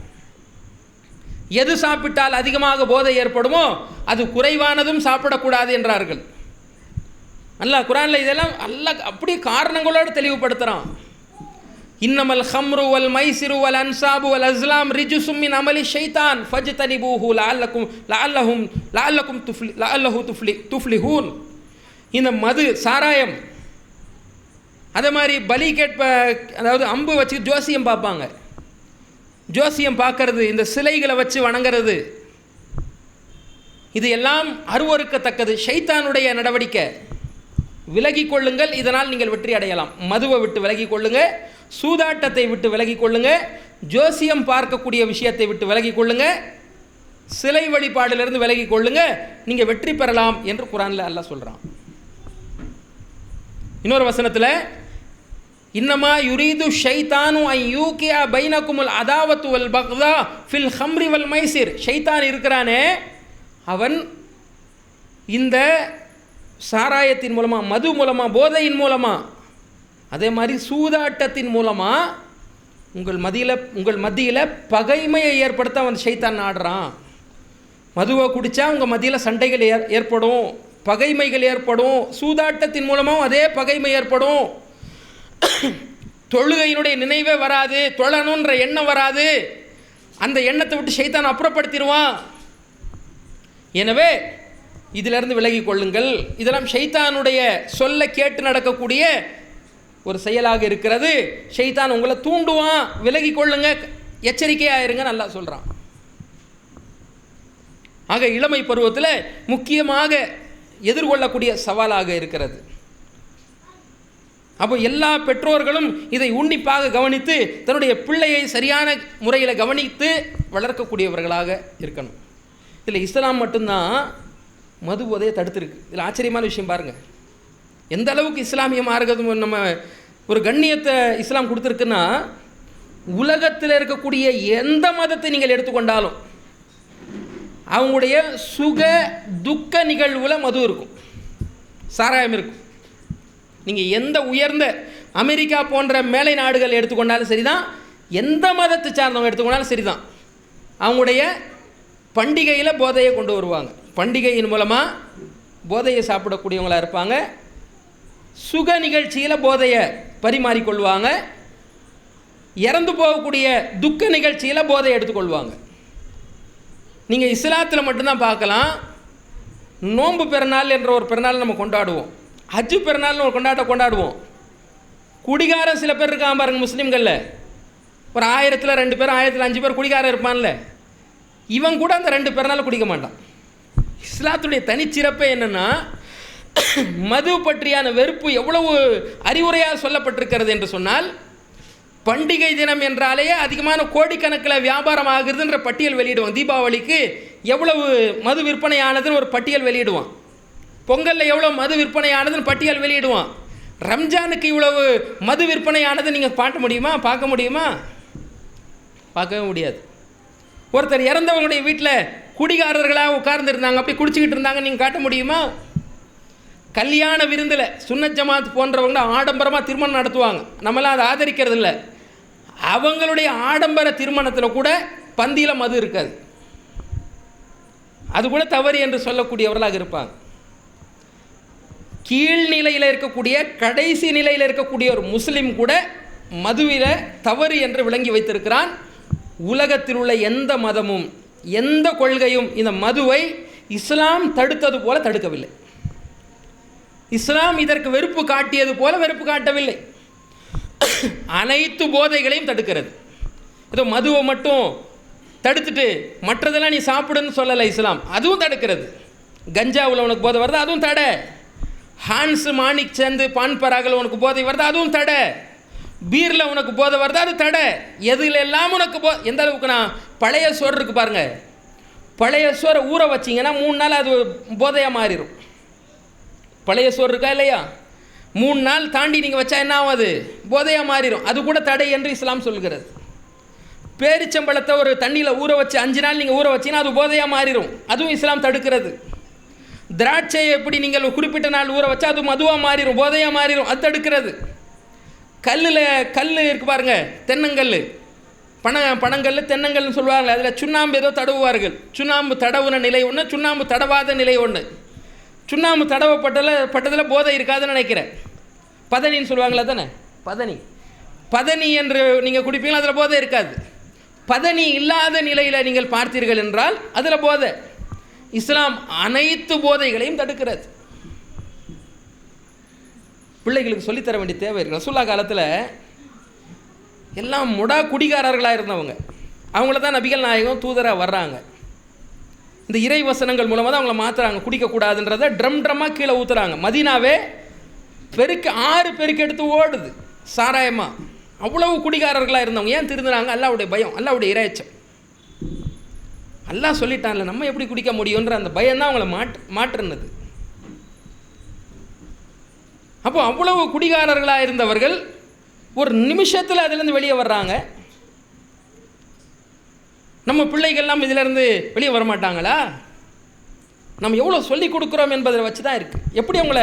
எது சாப்பிட்டால் அதிகமாக போதை ஏற்படுமோ அது குறைவானதும் சாப்பிடக்கூடாது என்றார்கள். அல்லாஹ் குர்ஆனில் இதெல்லாம் அல்லாஹ் அப்படியே காரணங்களோடு தெளிவுபடுத்துகிறான். இன்னமல் ஹம்ரு வல் மைசிரு வல் அன்சாபு வல் அஸ்லாம் ரிஜுசும் மின் அமலி ஷைத்தான் ஃபஜ்தனிபூஹு லஅல்லகும் துஃப்லிஹூன். இந்த மது, சாராயம், அதே மாதிரி பலி கேட்ப, அதாவது அம்பு வச்சு ஜோசியம் பார்ப்பாங்க, ஜோசியம் பார்க்கறது, இந்த சிலைகளை வச்சு வணங்கிறது, இது எல்லாம் அருவருக்கத்தக்கது, ஷைத்தானுடைய நடவடிக்கை. விலகி கொள்ளுங்கள், இதனால் நீங்கள் வெற்றி அடையலாம். மதுவை விட்டு விலகி கொள்ளுங்க, சூதாட்டத்தை விட்டு விலகி கொள்ளுங்க, ஜோசியம் பார்க்கக்கூடிய விஷயத்தை விட்டு விலகி கொள்ளுங்க, சிலை வழிபாடிலிருந்து விலகி கொள்ளுங்க, நீங்கள் வெற்றி பெறலாம் என்று குர்ஆனில் அல்லாஹ் சொல்கிறான். இன்னொரு வசனத்தில் இன்னமா யுரீது ஷைத்தானு அன் யூகியா பைனகுமுல் அதாவத்து வல் பக்தா ஃபில் ஹம்ரி வல் மைசிர். ஷைத்தான் இருக்கிறானே, அவன் இந்த சாராயத்தின் மூலமாக, மது மூலமாக, போதையின் மூலமாக, அதே மாதிரி சூதாட்டத்தின் மூலமாக உங்கள் மத்தியில் பகைமையை ஏற்படுத்த அவன் ஷைத்தான் ஆடுறான். மதுவை குடித்தா உங்கள் மத்தியில் சண்டைகள் ஏற்படும், பகைமைகள் ஏற்படும். சூதாட்டத்தின் மூலமாக அதே பகைமை ஏற்படும். தொழுகையினுடைய நினைவே வராது, தொழணுன்ற எண்ணம் வராது. அந்த எண்ணத்தை விட்டு ஷைத்தான் அப்புறப்படுத்திடுவான். எனவே இதிலிருந்து விலகி கொள்ளுங்கள். இதெல்லாம் ஷைத்தானுடைய சொல்ல கேட்டு நடக்கக்கூடிய ஒரு செயலாக இருக்கிறது. ஷைத்தான் உங்களை தூண்டுவான், விலகி கொள்ளுங்க, எச்சரிக்கையாக இருங்க நல்லா சொல்கிறான். ஆக இளமை பருவத்தில் முக்கியமாக எதிர்கொள்ளக்கூடிய சவாலாக இருக்கிறது. அப்போ எல்லா பெற்றோர்களும் இதை உன்னிப்பாக கவனித்து தன்னுடைய பிள்ளையை சரியான முறையில் கவனித்து வளர்க்கக்கூடியவர்களாக இருக்கணும். இதில் இஸ்லாம் மட்டும்தான் மது போதையை தடுத்துருக்கு. இதில் ஆச்சரியமான விஷயம் பாருங்கள், எந்த அளவுக்கு இஸ்லாமிய மார்க்கம் நம்ம ஒரு கண்ணியத்தை இஸ்லாம் கொடுத்துருக்குன்னா, உலகத்தில் இருக்கக்கூடிய எந்த மதத்தை நீங்கள் எடுத்துக்கொண்டாலும் அவங்களுடைய சுக துக்க நிகழ்வில் மது இருக்கும், சாராயம் இருக்கும். நீங்கள் எந்த உயர்ந்த அமெரிக்கா போன்ற மேலை நாடுகள் எடுத்துக்கொண்டாலும் சரிதான், எந்த மதத்தை சார்ந்தவங்க எடுத்துக்கொண்டாலும் சரிதான், அவங்களுடைய பண்டிகையில் போதையை கொண்டு வருவாங்க. பண்டிகையின் மூலமாக போதையை சாப்பிடக்கூடியவங்களாக இருப்பாங்க. சுக நிகழ்ச்சியில் போதையை பரிமாறிக்கொள்வாங்க. இறந்து போகக்கூடிய துக்க நிகழ்ச்சியில் போதையை எடுத்துக்கொள்வாங்க. நீங்கள் இஸ்லாத்தில் மட்டும்தான் பார்க்கலாம். நோன்பு பெருநாள் என்ற ஒரு பெருநாள் நம்ம கொண்டாடுவோம், ஹஜ்ஜு பெருநாள்னு ஒரு கொண்டாடுவோம். குடிகாரம் சில பேர் இருக்கான் பாருங்க முஸ்லீம்களில், ஒரு 1000ல் 2 பேர், 1000ல் 5 பேர் குடிகாரம் இருப்பான்ல, இவன் கூட அந்த 2 பெருநாள் குடிக்க மாட்டான். இஸ்லாத்துடைய தனிச்சிறப்பே என்னென்னா, மது பற்றியான வெறுப்பு எவ்வளவு அறிவுரையாக சொல்லப்பட்டிருக்கிறது என்று சொன்னால், பண்டிகை தினம் என்றாலே அதிகமான கோடிக்கணக்கில் வியாபாரம் ஆகுதுன்ற பட்டியல் வெளியிடுவான். தீபாவளிக்கு எவ்வளவு மது விற்பனையானதுன்னு ஒரு பட்டியல் வெளியிடுவான். பொங்கலில் எவ்வளோ மது விற்பனையானதுன்னு பட்டியல் வெளியிடுவான். ரம்ஜானுக்கு இவ்வளவு மது விற்பனையானது நீங்கள் பார்க்க முடியுமா? பார்க்கவே முடியாது. ஒருத்தர் இறந்தவங்களுடைய வீட்டில் குடிகாரர்களாக உட்கார்ந்துருந்தாங்க, அப்படி குடிச்சிக்கிட்டு இருந்தாங்க, நீங்கள் காட்ட முடியுமா? கல்யாண விருந்தில் சுன்னத் ஜமாத் போன்றவங்க ஆடம்பரமாக திருமணம் நடத்துவாங்க, நம்மளாம் அதை ஆதரிக்கிறது இல்லை. அவங்களுடைய ஆடம்பர திருமணத்தில் கூட பந்தியில் மது இருக்காது, அது கூட தவறு என்று சொல்லக்கூடியவர்களாக இருப்பாங்க. கீழ்நிலையில் இருக்கக்கூடிய, கடைசி நிலையில் இருக்கக்கூடிய ஒரு முஸ்லீம் கூட மதுவில் தவறு என்று விளங்கி வைத்திருக்கிறான். உலகத்தில் உள்ள எந்த மதமும் எந்த கொள்கையும் இந்த மதுவை இஸ்லாம் தடுத்தது போல தடுக்கவில்லை. இஸ்லாம் இதற்கு வெறுப்பு காட்டியது போல வெறுப்பு காட்டவில்லை. அனைத்து போதைகளையும் தடுக்கிறது. ஏதோ மதுவை மட்டும் தடுத்துட்டு மற்றதெல்லாம் நீ சாப்பிடுன்னு சொல்லலை இஸ்லாம், அதுவும் தடுக்கிறது. கஞ்சாவில் உனக்கு போதை வருது, அதுவும் தடை. ஹான்ஸு, மாணிக் சந்து, பான் பராகில் உனக்கு போதை வருது, அதுவும் தடை. பீரில் உனக்கு போதை வருது, அது தடை. எதில் எல்லாம் உனக்கு எந்த அளவுக்கு நான் பழைய சோறு இருக்குது பாருங்கள், பழைய சோறை ஊற வச்சிங்கன்னா 3 நாள் அது போதையாக மாறிடும். பழைய சோறு இருக்கா இல்லையா, 3 நாள் தாண்டி நீங்கள் வச்சா என்ன ஆகாது, போதையாக மாறிடும். அது கூட தடை என்று இஸ்லாம் சொல்கிறது. பேரிச்சம்பழத்தை ஒரு தண்ணியில் ஊற வச்சு 5 நாள் நீங்கள் ஊற வச்சிங்கன்னா அது போதையாக மாறிடும், அதுவும் இஸ்லாம் தடுக்கிறது. திராட்சையை எப்படி நீங்கள் குறிப்பிட்ட நாள் ஊற வச்சா அது மதுவாக மாறிடும், போதையாக மாறிடும், அது தடுக்கிறது. கல் இருக்குது பாருங்கள், தென்னங்கல், பனங்கல் தென்னங்கல்னு சொல்லுவாங்க. அதில் சுண்ணாம்பு ஏதோ தடவுவார்கள். சுண்ணாம்பு தடவுன நிலை ஒன்று, சுண்ணாம்பு தடவாத நிலை ஒன்று. சுண்ணாம்பு தடவப்பட்டதில் போதை இருக்காதுன்னு நினைக்கிறேன். பதனின்னு சொல்லுவாங்களா தானே, பதனி. பதனி என்று நீங்கள் குடிப்பீங்களா, அதில் போதை இருக்காது. பதனி இல்லாத நிலையில் நீங்கள் பார்த்தீர்கள் என்றால் அதில் போதை. இஸ்லாம் அனைத்து போதைகளையும் தடுக்கிறது. பிள்ளைகளுக்கு சொல்லித்தர வேண்டிய தேவை இருக்குது. ரசூலுல்லாஹ் காலத்தில் எல்லாம் முடா குடிகாரர்களாக இருந்தவங்க, அவங்கள தான் நபிகள் நாயகம் தூதராக வர்றாங்க. இந்த இறை வசனங்கள் மூலமாக தான் அவங்கள மாற்றுறாங்க. குடிக்கக்கூடாதுன்றதை ட்ரம்மாக கீழே ஊற்றுறாங்க. மதீனாவே பெருக்கு 6 பெருக்கு எடுத்து ஓடுது சாராயமாக. அவ்வளவு குடிகாரர்களாக இருந்தவங்க ஏன் திருந்துறாங்க? அல்லாஹ்வுடைய பயம், அல்லாஹ்வுடைய இறையச்சம். அல்லாஹ் சொல்லிட்டான்ல, நம்ம எப்படி குடிக்க முடியுன்ற அந்த பயம்தான் அவங்கள மாற்றுனது. அப்போ அவ்வளவு குடிகாரர்களாக இருந்தவர்கள் ஒரு நிமிஷத்தில் அதிலேருந்து வெளியே வர்றாங்க. நம்ம பிள்ளைகள்லாம் இதிலேருந்து வெளியே வரமாட்டாங்களா? நம்ம எவ்வளோ சொல்லிக் கொடுக்குறோம் என்பதை வச்சு தான் இருக்குது. எப்படி அவங்கள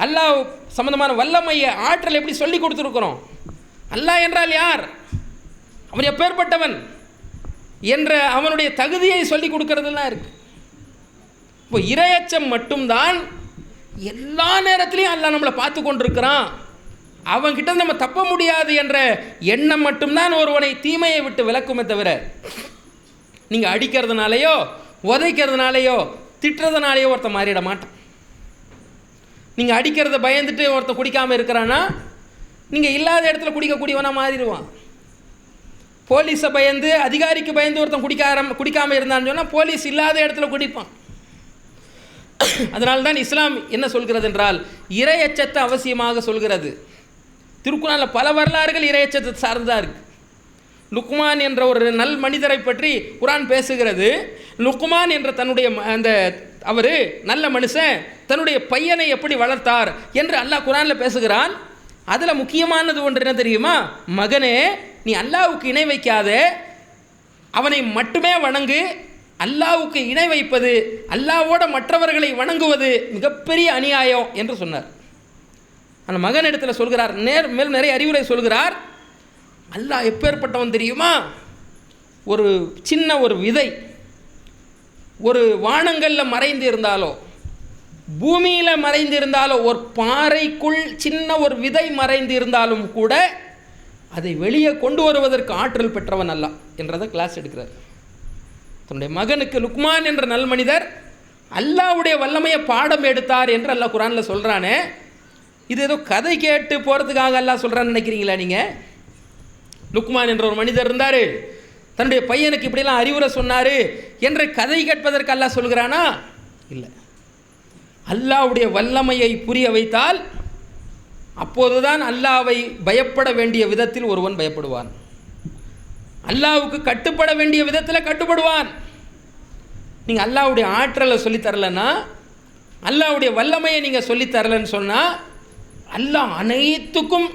அல்லாஹ் சம்பந்தமான வல்லமையை ஆற்றல் எப்படி சொல்லி கொடுத்துருக்குறோம். அல்லாஹ் என்றால் யார், அவன் எப்பேற்பட்டவன் என்ற அவனுடைய தகுதியை சொல்லி கொடுக்கறதுலாம் இருக்குது. இப்போ இரையச்சம் மட்டும்தான் எல்லா நேரத்திலையும் அல்லாஹ் நம்மளை பார்த்து கொண்டிருக்கிறான், அவன்கிட்ட நம்ம தப்ப முடியாது என்ற எண்ணம் மட்டும்தான் ஒருவனை தீமையை விட்டு விலக்குமே தவிர, நீங்கள் அடிக்கிறதுனாலையோ உதைக்கிறதுனாலையோ திட்டுறதுனாலையோ ஒருத்தன் மாறிட மாட்டான். நீங்கள் அடிக்கிறத பயந்துட்டு ஒருத்தன் குடிக்காமல் இருக்கிறான்னா நீங்கள் இல்லாத இடத்துல குடிக்கக்கூடியவனா மாறிடுவான். போலீஸை பயந்து அதிகாரிக்கு பயந்து ஒருத்தன் குடிக்காமல் இருந்தான்னு சொன்னால் போலீஸ் இல்லாத இடத்துல குடிப்பான். அதனால தான் இஸ்லாம் என்ன சொல்கிறது என்றால் இறையச்சத்தை அவசியமாக சொல்கிறது. திருக்குறானில் பல வரலாறுகள் இறையச்சத்தை சார்ந்ததாக இருக்குது. லுக்மான் என்ற ஒரு நல் மனிதரை பற்றி குரான் பேசுகிறது. லுக்மான் என்ற தன்னுடைய அந்த அவர் நல்ல மனுஷன் தன்னுடைய பையனை எப்படி வளர்த்தார் என்று அல்லாஹ் குரானில் பேசுகிறான். அதில் முக்கியமானது ஒன்று என்ன தெரியுமா? மகனே, நீ அல்லாஹ்வுக்கு இணை வைக்காதே, அவனை மட்டுமே வணங்கு. அல்லாஹ்வுக்கு இணை வைப்பது, அல்லாஹ்வோட மற்றவர்களை வணங்குவது மிகப்பெரிய அநியாயம் என்று சொன்னார். அந்த மகன் இடத்துல சொல்கிறார், மேலும் நிறைய அறிவுரை சொல்கிறார். அல்லாஹ் எப்பேற்பட்டவன் தெரியுமா? ஒரு சின்ன ஒரு விதை ஒரு வானங்களில் மறைந்து இருந்தாலோ பூமியில் மறைந்து இருந்தாலோ ஒரு பாறைக்குள் சின்ன ஒரு விதை மறைந்து இருந்தாலும் கூட அதை வெளியே கொண்டு வருவதற்கு ஆற்றல் பெற்றவன் அல்லாஹ் என்றதை கிளாஸ் எடுக்கிறார். தன்னுடைய மகனுக்கு லுக்மான் என்ற நல் மனிதர் அல்லாஹ்வுடைய வல்லமையை பாடம் எடுத்தார் என்று அல்லாஹ் குரானில் சொல்கிறானே, இது ஏதோ கதை கேட்டு போகிறதுக்காக அல்லாஹ் சொல்கிறான்னு நினைக்கிறீங்களா நீங்கள்? லுக்மான் என்ற ஒரு மனிதர் இருந்தார், தன்னுடைய பையனுக்கு இப்படிலாம் அறிவுரை சொன்னார் என்ற கதை கேட்பதற்கு அல்லாஹ் சொல்கிறானா? இல்லை. அல்லாஹ்வுடைய வல்லமையை புரிய வைத்தால் அப்போதுதான் அல்லாஹ்வை பயப்பட வேண்டிய விதத்தில் ஒருவன் பயப்படுவான், அல்லாஹ்வுக்கு கட்டுப்பட வேண்டிய விதத்தில் கட்டுப்படுவான். நீங்கள் அல்லாஹ்வுடைய ஆற்றலை சொல்லித்தரலன்னா, அல்லாஹ்வுடைய வல்லமையை நீங்கள் சொல்லித்தரலன்னு சொன்னால், அல்லாஹ் அனைத்துக்கும்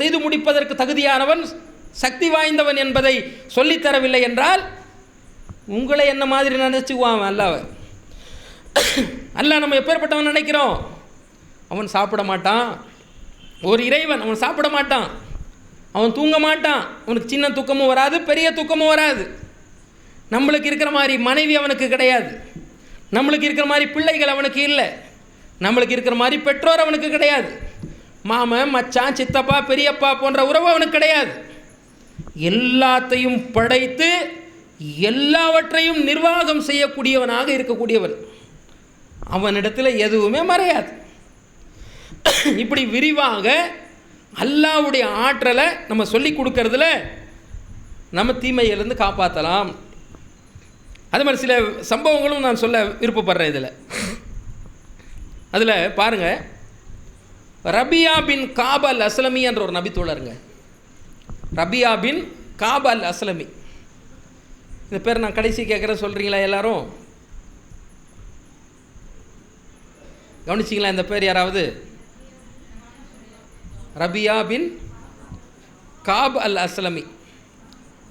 செய்து முடிப்பதற்கு தகுதியானவன், சக்தி வாய்ந்தவன் என்பதை சொல்லித்தரவில்லை என்றால் உங்களை என்ன மாதிரி நினச்சிக்குவான் அல்லாஹ்வை. அல்லாஹ் நம்ம எப்பேற்பட்டவன் நினைக்கிறோம்? அவன் சாப்பிட மாட்டான். ஒரு இறைவன், அவன் சாப்பிட மாட்டான், அவன் தூங்க மாட்டான், அவனுக்கு சின்ன தூக்கமும் வராது, பெரிய தூக்கமும் வராது. நம்மளுக்கு இருக்கிற மாதிரி மனைவி அவனுக்கு கிடையாது, நம்மளுக்கு இருக்கிற மாதிரி பிள்ளைகள் அவனுக்கு இல்லை, நம்மளுக்கு இருக்கிற மாதிரி பெற்றோர் அவனுக்கு கிடையாது, மாமன் மச்சான் சித்தப்பா பெரியப்பா போன்ற உறவு அவனுக்கு கிடையாது. எல்லாத்தையும் படைத்து எல்லாவற்றையும் நிர்வாகம் செய்யக்கூடியவனாக இருக்கக்கூடியவன், அவனிடத்தில் எதுவுமே மறையாது. இப்படி விரிவாக அல்லாஹ்வுடைய ஆற்றலை நம்ம சொல்லி கொடுக்கறதுல நம்ம தீமையிலிருந்து காப்பாற்றலாம். அது மாதிரி சில சம்பவங்களும் நான் சொல்ல விருப்பப்படுறேன். அதில் பாருங்கள், ரபியா பின் காப் அல் அஸ்லமி என்ற ஒரு நபி தோழருங்க. ரபியா பின் காப் அல் அஸ்லமி, இந்த பேர் நான் கடைசி கேட்குறேன், சொல்கிறீங்களா எல்லாரும்? கவனிச்சிங்களா இந்த பேர் யாராவது? ரபியா பின் காப் அல் அஸ்லமி,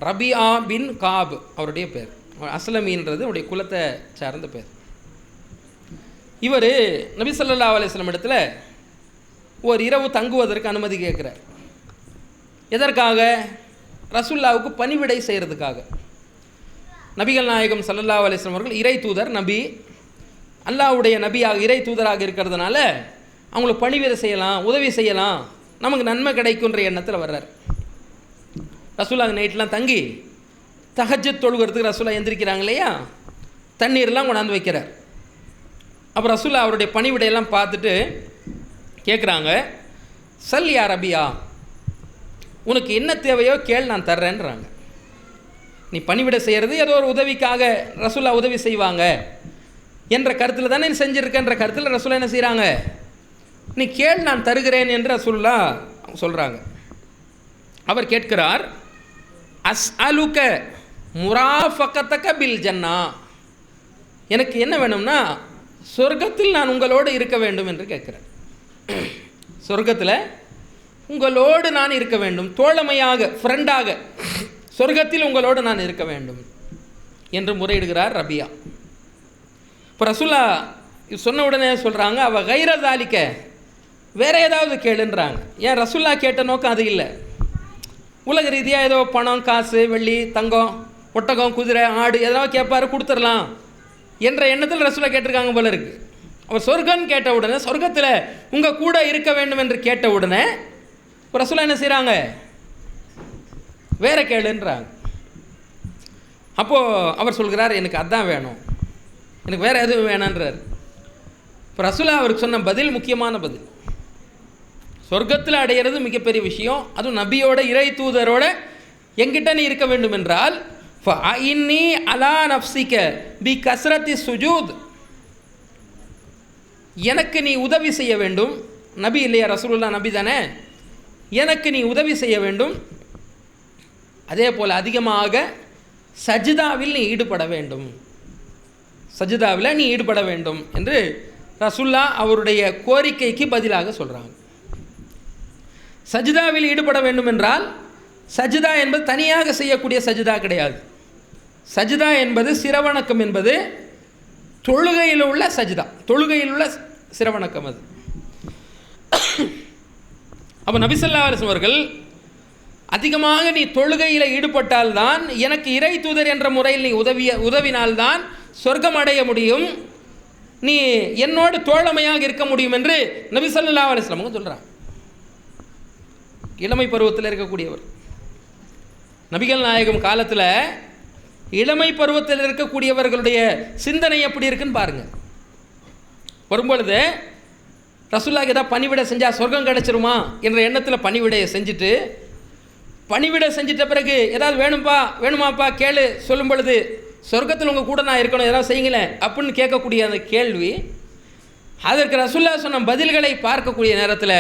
ரபியா பின் காப் அவருடைய பேர். அஸ்லமின்றது அவருடைய குலத்தை சார்ந்த பேர். இவர் நபி ஸல்லல்லாஹு அலைஹி வஸல்லம் இடத்துல ஒரு இரவு தங்குவதற்கு அனுமதி கேட்குறார். எதற்காக? ரசூலுல்லாஹ்வுக்கு பணிவிடை செய்கிறதுக்காக. நபிகள் நாயகம் ஸல்லல்லாஹு அலைஹி வஸல்லம் அவர்கள் இறை தூதர், நபி, அல்லாஹ்வுடைய நபியாக இறை தூதராக இருக்கிறதுனால அவங்களுக்கு பணிவிடை செய்யலாம், உதவி செய்யலாம், நமக்கு நன்மை கிடைக்குன்ற எண்ணத்தில் வர்றார். ரசூலா நைட்லாம் தங்கி தஹஜ்ஜத் தொழுகிறதுக்கு ரசூலா எந்திரிக்கிறாங்க இல்லையா, தண்ணீர்லாம் கொண்டாந்து வைக்கிறார். அப்போ ரசூலா அவருடைய பணிவிடையெல்லாம் பார்த்துட்டு கேட்குறாங்க, சல் யா ரபியா, உனக்கு என்ன தேவையோ கேள், நான் தர்றேன்றாங்க. நீ பணிவிடை செய்கிறது ஏதோ ஒரு உதவிக்காக ரசூலா உதவி செய்வாங்க என்ற கருத்தில் தானே நீ செஞ்சுருக்கன்ற கருத்தில் ரசூலா என்ன செய்கிறாங்க, நீ கேள் நான் தருகிறேன் என்று ரசூலா சொல்கிறாங்க. அவர் கேட்கிறார், அஸ் அலுக்க முராஃபகத்தக பில் ஜன்னா, எனக்கு என்ன வேணும்னா சொர்க்கத்தில் நான் உங்களோடு இருக்க வேண்டும் என்று கேட்குறேன். சொர்க்கத்தில் உங்களோடு நான் இருக்க வேண்டும், தோழமையாக, ஃப்ரெண்டாக சொர்க்கத்தில் உங்களோடு நான் இருக்க வேண்டும் என்று முறையிடுகிறார் ரபியா. இப்போ ரசூலா சொன்ன உடனே சொல்கிறாங்க, அவள் கைரதாலிக்க வேற ஏதாவது கேளுன்றாங்க. ஏன் ரசூலா கேட்ட நோக்கம் அது இல்லை. உலக ரீதியாக ஏதோ பணம், காசு, வெள்ளி, தங்கம், ஒட்டகம், குதிரை, ஆடு எதாவது கேட்பாரு, கொடுத்துடலாம் என்ற எண்ணத்தில் ரசூலா கேட்டிருக்காங்க போல இருக்கு. அவர் சொர்க்கம் கேட்ட உடனே, சொர்க்கத்தில் உங்கள் கூட இருக்க வேண்டும் என்று கேட்ட உடனே ரசூலா என்ன செய்கிறாங்க, வேற கேளுன்றாங்க. அப்போது அவர் சொல்கிறார், எனக்கு அதான் வேணும், எனக்கு வேறு எதுவும் வேணான்றார். இப்போ ரசூலா அவருக்கு சொன்ன பதில் முக்கியமான பதில். சொர்க்கத்தில் அடையிறது மிகப்பெரிய விஷயம், அதுவும் நபியோட இறை தூதரோட எங்கிட்ட நீ இருக்க வேண்டும் என்றால் ஃபஇன்னி அலா நஃப்ஸிக பி கஸ்ரத்தி சுஜூத், எனக்கு நீ உதவி செய்ய வேண்டும். நபி இல்லையா, ரசூலுல்லா நபி தானே, எனக்கு நீ உதவி செய்ய வேண்டும். அதே போல் அதிகமாக சஜிதாவில் நீ ஈடுபட வேண்டும், சஜிதாவில் நீ ஈடுபட வேண்டும் என்று ரசூல்லா அவருடைய கோரிக்கைக்கு பதிலாக சொல்கிறாங்க. சஜிதாவில் ஈடுபட வேண்டும் என்றால் சஜிதா என்பது தனியாக செய்யக்கூடிய சஜிதா கிடையாது. சஜிதா என்பது சிரவணக்கம், என்பது தொழுகையில் உள்ள சஜிதா, தொழுகையில் உள்ள சிரவணக்கம் அது. அப்போ நபி ஸல்லல்லாஹு அலைஹி வஸல்லம் அவர்கள் அதிகமாக நீ தொழுகையில் ஈடுபட்டால்தான், எனக்கு இறை தூதர் என்ற முறையில் நீ உதவினால்தான் சொர்க்கம் அடைய முடியும், நீ என்னோடு தோழமையாக இருக்க முடியும் என்று நபி ஸல்லல்லாஹு அலைஹி வஸல்லம் சொல்கிறாங்க. இளமை பருவத்தில் இருக்கக்கூடியவர், நபிகள் நாயகம் காலத்தில் இளமை பருவத்தில் இருக்கக்கூடியவர்களுடைய சிந்தனை எப்படி இருக்குன்னு பாருங்கள். வரும்பொழுது ரசூலுல்லாஹ் ஏதாவது பணிவிடை செஞ்சால் சொர்க்கம் கிடைச்சிருமா என்ற எண்ணத்தில் பணிவிடையை செஞ்சுட்டு, பணிவிடை செஞ்சிட்ட பிறகு ஏதாவது வேணுமாப்பா கேளு சொல்லும் பொழுது, சொர்க்கத்தில் உங்கள் கூட நான் இருக்கணும், ஏதாவது செய்யுங்களேன் அப்படின்னு கேட்கக்கூடிய அந்த கேள்வி, அதற்கு ரசூலுல்லாஹ் சொன்ன பதில்களை பார்க்கக்கூடிய நேரத்தில்,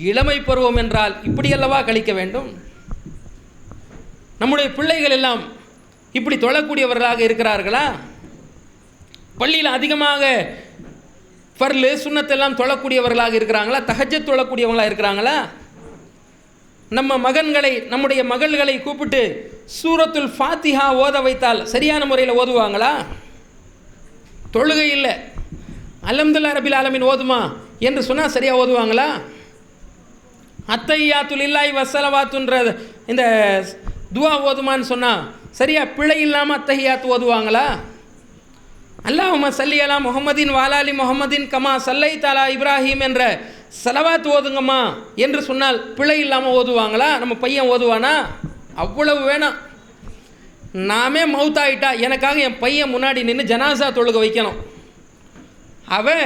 இளமை பருவம் என்றால் இப்படியல்லவா கழிக்க வேண்டும். நம்முடைய பிள்ளைகள் எல்லாம் இப்படி தொழக்கூடியவர்களாக இருக்கிறார்களா? பள்ளியில் அதிகமாக ஃபர்லு சுன்னத்தெல்லாம் தொழக்கூடியவர்களாக இருக்கிறாங்களா? தஹஜ்ஜத் தொழக்கூடியவங்களாக இருக்கிறாங்களா? நம்ம மகன்களை, நம்முடைய மகள்களை கூப்பிட்டு சூரத்துல் ஃபாத்திஹா ஓத வைத்தால் சரியான முறையில் ஓதுவாங்களா? தொழுகை இல்லை, அல்ஹம்துலில்லாஹி ரப்பில் ஆலமீன் ஓதுமா என்று சொன்னால் சரியாக ஓதுவாங்களா? அத்தையாத்து லில்லாஹி வஸ்ஸலவாத்துன்ற இந்த துவா ஓதுமான்னு சொன்னால் சரியாக பிழை இல்லாமல் அத்தஹியாத்து ஓதுவாங்களா? அல்லாஹும்ம ஸல்லி அலா முஹம்மதின் வாலாலி முஹம்மதின் கமா ஸல்லைத அலா இப்ராஹிம் என்ற ஸலவாத் ஓதுங்கம்மா என்று சொன்னால் பிழை இல்லாமல் ஓதுவாங்களா? நம்ம பையன் ஓதுவானா? அவ்வளவு வேணாம். நாமே மௌத்தாயிட்டா எனக்காக என் பையன் முன்னாடி நின்று ஜனாசா தொழுக வைக்கணும். அவன்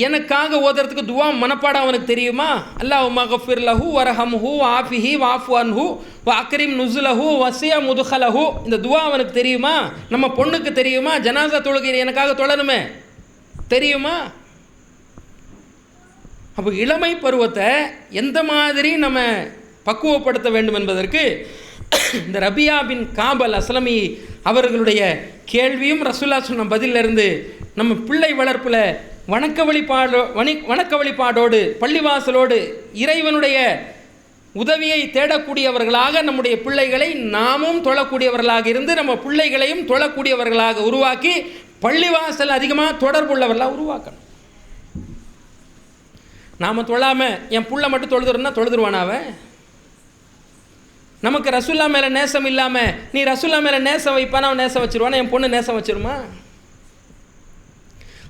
எனக்காக ஓதுறதுக்கு துவா மனப்பாடம் அவனுக்கு தெரியுமா? அல்லாஹும்ம கஃபிர் லஹு வரஹம்ஹு வஆஃபிஹி வஅஃபு அன்ஹு வஅக்ரிம் நுஸுலஹு வஸிஅ முத்கலஹு, இந்த துவா அவனுக்கு தெரியுமா? நம்ம பொண்ணுக்கு தெரியுமா? ஜனாசா தொழுகை எனக்காக தொழணுமே, தெரியுமா? அப்போ இளமை பருவத்தை எந்த மாதிரி நம்ம பக்குவப்படுத்த வேண்டும் என்பதற்கு இந்த ரபியா பின் காபல் அஸ்லமி அவர்களுடைய கேள்வியும் ரசூலுல்லாஹ் சொன்ன பதிலிருந்து நம்ம பிள்ளை வளர்ப்பில் வணக்க வழிபாடோடு பள்ளிவாசலோடு இறைவனுடைய உதவியை தேடக்கூடியவர்களாக நம்முடைய பிள்ளைகளை நாமும் தொழக்கூடியவர்களாக இருந்து நம்ம பிள்ளைகளையும் தொழக்கூடியவர்களாக உருவாக்கி பள்ளிவாசல் அதிகமாக தொடர்புள்ளவர்களாக உருவாக்கணும். நாம் தொழாமல் என் புள்ள மட்டும் தொழுதுறோன்னா தொழுதுருவானாவன்? நமக்கு ரசூல்லா மேலே நேசம் இல்லாமல் நீ ரசூல்லா மேலே நேசம் வைப்பானா அவன் நேசம் வச்சிருவானா? என் பொண்ணு நேசம் வச்சிருமா?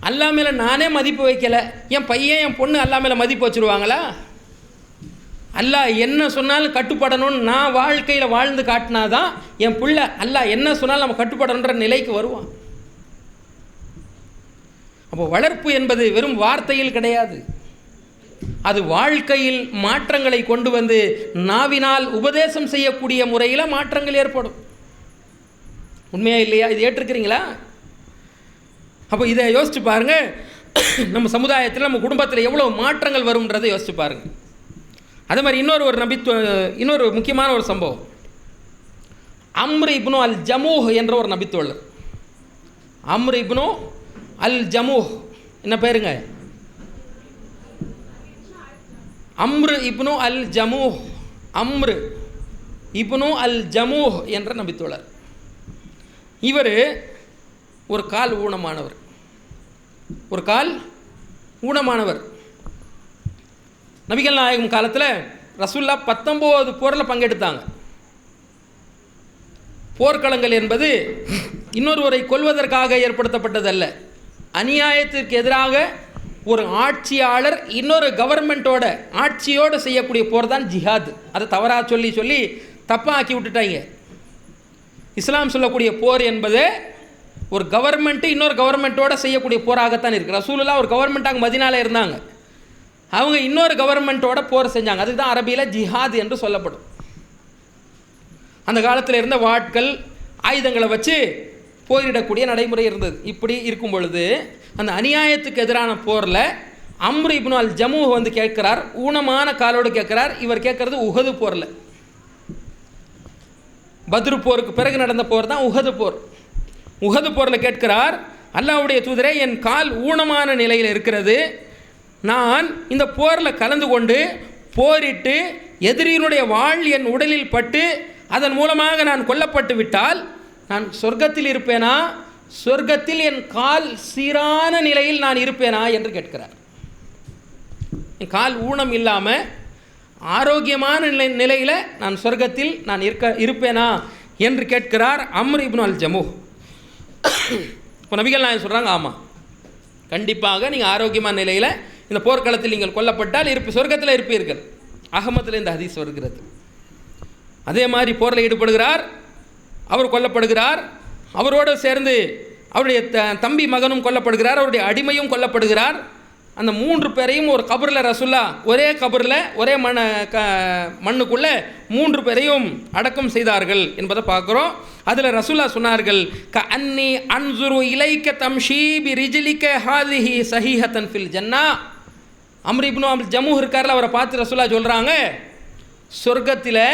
அல்லா மேலே நானே மதிப்பு வைக்கலை, என் பையன் என் பொண்ணு அல்லா மேலே மதிப்பு வச்சுருவாங்களா? அல்லாஹ் என்ன சொன்னாலும் கட்டுப்படணும்னு நான் வாழ்க்கையில் வாழ்ந்து காட்டினாதான் என் பிள்ளை அல்லாஹ் என்ன சொன்னாலும் நம்ம கட்டுப்படணுன்ற நிலைக்கு வருவான். அப்போ வளர்ப்பு என்பது வெறும் வார்த்தையில் கிடையாது, அது வாழ்க்கையில் மாற்றங்களை கொண்டு வந்து நாவினால் உபதேசம் செய்யக்கூடிய முறையில் மாற்றங்கள் ஏற்படும். உண்மையா இல்லையா? இது ஏற்றுக்கிறீங்களா? அப்போ இதை யோசிச்சு பாருங்க, நம்ம சமுதாயத்தில் நம்ம குடும்பத்தில் எவ்வளோ மாற்றங்கள் வரும்ன்றதை யோசிச்சு பாருங்க. அதே மாதிரி இன்னொரு முக்கியமான ஒரு சம்பவம், அம்ரு இப்னு அல் ஜமூஹ் என்ற ஒரு நபித்தோழர். அம்ரு இப்னு அல் ஜமூஹ், என்ன பேருங்க? அம்ரு இப்னு அல் ஜமூஹ், அம்ரு இப்னு அல் ஜமூஹ் என்ற நபித்தோழர். இவர் ஒரு கால் ஊனமானவர், ஒரு கால் ஊனமானவர். நபிகள் நாயகம் காலத்தில் ரசூல்லா 19 போரில் பங்கெடுத்தாங்க. போர்க்களங்கள் என்பது இன்னொருவரை கொல்வதற்காக ஏற்படுத்தப்பட்டதல்ல, அநியாயத்திற்கு எதிராக ஒரு ஆட்சியாளர் இன்னொரு கவர்மெண்ட்டோட ஆட்சியோடு செய்யக்கூடிய போர் தான் ஜிஹாத். அதை தவறாக சொல்லி தப்பாக ஆக்கி விட்டுட்டாங்க. இஸ்லாம் சொல்லக்கூடிய போர் என்பது ஒரு கவர்மெண்ட்டு இன்னொரு கவர்மெண்ட்டோடு செய்யக்கூடிய போராகத்தான் இருக்குது. ரசூலுல்லாஹ் ஒரு கவர்மெண்ட்டாக மதீனால இருந்தாங்க, அவங்க இன்னொரு கவர்மெண்ட்டோட போர் செஞ்சாங்க. அதுக்கு தான் அரபியில் ஜிஹாத் என்று சொல்லப்படும். அந்த காலத்தில் இருந்த வாட்கள் ஆயுதங்களை வச்சு போரிடக்கூடிய நடைமுறை இருந்தது. இப்படி இருக்கும் பொழுது அந்த அநியாயத்துக்கு எதிரான போரில் அம்ரு இப்னு அல் ஜமூஹ் வந்து கேட்கிறார், ஊனமான காலோடு கேட்கிறார். இவர் கேட்கறது உஹது போரில், பத்ரு போருக்கு பிறகு நடந்த போர் தான் உஹது போர். உஹது போரில் கேட்கிறார், அல்லாஹ்வுடைய தூதரே, என் கால் ஊனமான நிலையில் இருக்கிறது, நான் இந்த போரில் கலந்து கொண்டு போரிட்டு எதிரியினுடைய வாள் என் உடலில் பட்டு அதன் மூலமாக நான் கொல்லப்பட்டு விட்டால் நான் சொர்க்கத்தில் இருப்பேனா, சொர்க்கத்தில் என் கால் சீரான நிலையில் நான் இருப்பேனா என்று கேட்கிறார். என் கால் ஊனம் இல்லாமல் ஆரோக்கியமான நிலையில் நான் சொர்க்கத்தில் நான் இருப்பேனா என்று கேட்கிறார் அம்ரு இப்னு அல் ஜமூஹ். இப்போ நபிகள் நாயகம் சொல்கிறாங்க, ஆமாம், கண்டிப்பாக நீங்கள் ஆரோக்கியமான நிலையில் இந்த போர்க்களத்தில் நீங்கள் கொல்லப்பட்டால் சொர்க்கத்தில் இருப்பீர்கள். அகமதில் இந்த ஹதீஸ் வருகிறது. அதே மாதிரி போரில் ஈடுபடுகிறார், அவர் கொல்லப்படுகிறார். அவரோடு சேர்ந்து அவருடைய தம்பி மகனும் கொல்லப்படுகிறார், அவருடைய அடிமையும் கொல்லப்படுகிறார். அந்த 3 பேரையும் ஒரு கபரில் ரசூல்லா ஒரே கபரில் ஒரே மண்ணுக்குள்ளே 3 பேரையும் அடக்கம் செய்தார்கள் என்பதை பார்க்குறோம். அதில் ரசூல்லா சொன்னார்கள், க அன்னி அன்சுரு இலைக்க தம்ஷீபி ரிஜிலிக்க ஹாதிஹி சஹீஹத்தன் ஃபில் ஜன்னா. அம்ரு இப்னு அல் ஜமூஹ் இருக்கார்ல, அவரை பார்த்து ரசூல்லா சொல்கிறாங்க, சொர்க்கத்தில்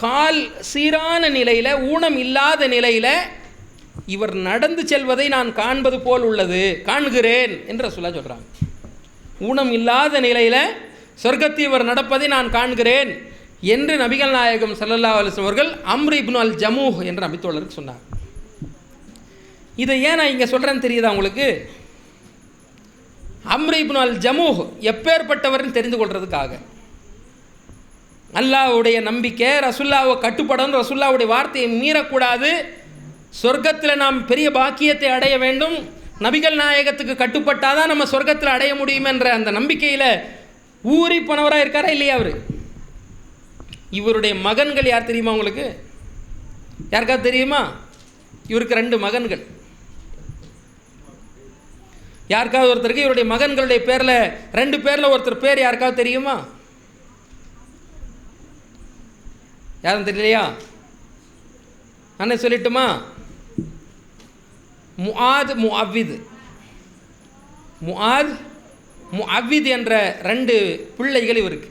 கால் சீரான நிலையில் ஊனம் இல்லாத நிலையில் இவர் நடந்து செல்வதை நான் காண்பது போல் காண்கிறேன் என்று ரசூலுல்லாஹ் சொல்கிறாங்க. ஊனம் இல்லாத நிலையில் சொர்க்கத்தில் இவர் நடப்பதை நான் காண்கிறேன் என்று நபிகள் நாயகம் ஸல்லல்லாஹு அலைஹி வஸல்லம் அவர்கள் அம்ரு இப்னு அல் ஜமூஹ் என்ற நபித்தோழருக்கு சொன்னார். இதை ஏன் நான் இங்கே சொல்கிறேன்னு தெரியுதா உங்களுக்கு? அம்ரு இப்னு அல் ஜமூஹ் எப்பேற்பட்டவர்னு தெரிந்து கொள்றதுக்காக. அல்லாஹ்வுடைய நம்பிக்கை, ரசூலுல்லாஹ்வை கட்டுப்படணும், ரசூலுல்லாஹ்வுடைய வார்த்தையை மீறக்கூடாது, சொர்க்கத்தில் நாம் பெரிய பாக்கியத்தை அடைய வேண்டும், நபிகள் நாயகத்துக்கு கட்டுப்பட்டாதான் நம்ம சொர்க்கத்தில் அடைய முடியும் என்ற அந்த நம்பிக்கையில் ஊறி போனவராக இருக்காரா இல்லையா? அவர் இவருடைய மகன்கள் யார் தெரியுமா உங்களுக்கு? யாருக்காவது தெரியுமா? இவருக்கு 2 மகன்கள். யாருக்காவது ஒருத்தருக்கு இவருடைய மகன்களுடைய பேரில் 2 பேரில் ஒருத்தர் பேர் யாருக்காவது தெரியுமா? யாரும் தெரியலையா? நானே சொல்லட்டுமா? முஆத் முஅவ்வித். முஆத் முஅவ்வித் என்ற 2 பிள்ளைகள் இவருக்கு.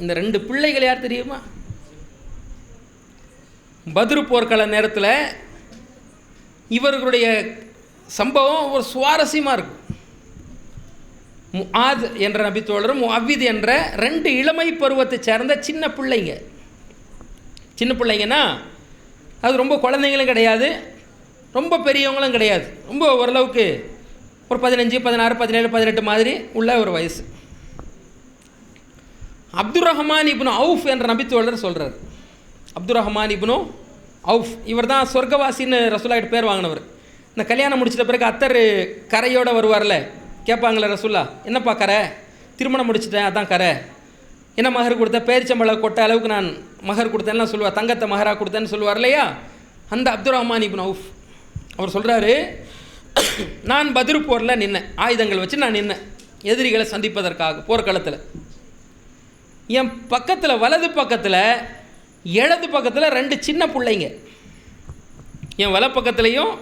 இந்த 2 பிள்ளைகள் யார் தெரியுமா? பத்ரு போர்க்கள நேரத்தில் இவர்களுடைய சம்பவம் ஒரு சுவாரஸ்யமாக இருக்கும். முஆத் என்ற நபித்தோழரும் முஅவ்வித் என்ற 2 இளமை பருவத்தை சேர்ந்த சின்ன பிள்ளைங்க. சின்ன பிள்ளைங்கன்னா அது ரொம்ப குழந்தைங்களும் கிடையாது, ரொம்ப பெரியவங்களும் கிடையாது, ரொம்ப ஓரளவுக்கு ஒரு 15, 16, 17, 18 மாதிரி உள்ள ஒரு வயசு. அப்துர் ரஹ்மான் இப்னு அவுஃப் என்ற நபித்தோழர் சொல்கிறார். அப்துர் ரஹ்மான் இப்னு அவுஃப் இவர் தான் சொர்க்கவாசின்னு ரசூலுல்லாஹ் பேர் வாங்கினவர். இந்த கல்யாணம் முடிச்சிட்ட பிறகு அத்தர் கரையோடு வருவார்ல, கேட்பாங்களே ரசூலுல்லாஹ், என்னப்பா கரை? திருமணம் முடிச்சிட்டேன், அதான் கரை. என்ன மகர் கொடுத்த, பேரிச்சம்பழ கொட்டை அளவுக்கு நான் மகர் கொடுத்தேன்லாம் சொல்லுவார், தங்கத்தை மகராக கொடுத்தேன்னு சொல்லுவார் இல்லையா. அந்த அப்துல் ரஹ்மான் இப்னு அவுஃப் அவர் சொல்கிறாரு, நான் பத்ர் போரில் நின்னேன், ஆயுதங்கள் வச்சு நான் நின்னேன் எதிரிகளை சந்திப்பதற்காக போர்க்களத்தில். என் பக்கத்தில் வலது பக்கத்தில் இடது பக்கத்தில் 2 சின்ன பிள்ளைங்க, என் வல பக்கத்துலேயும்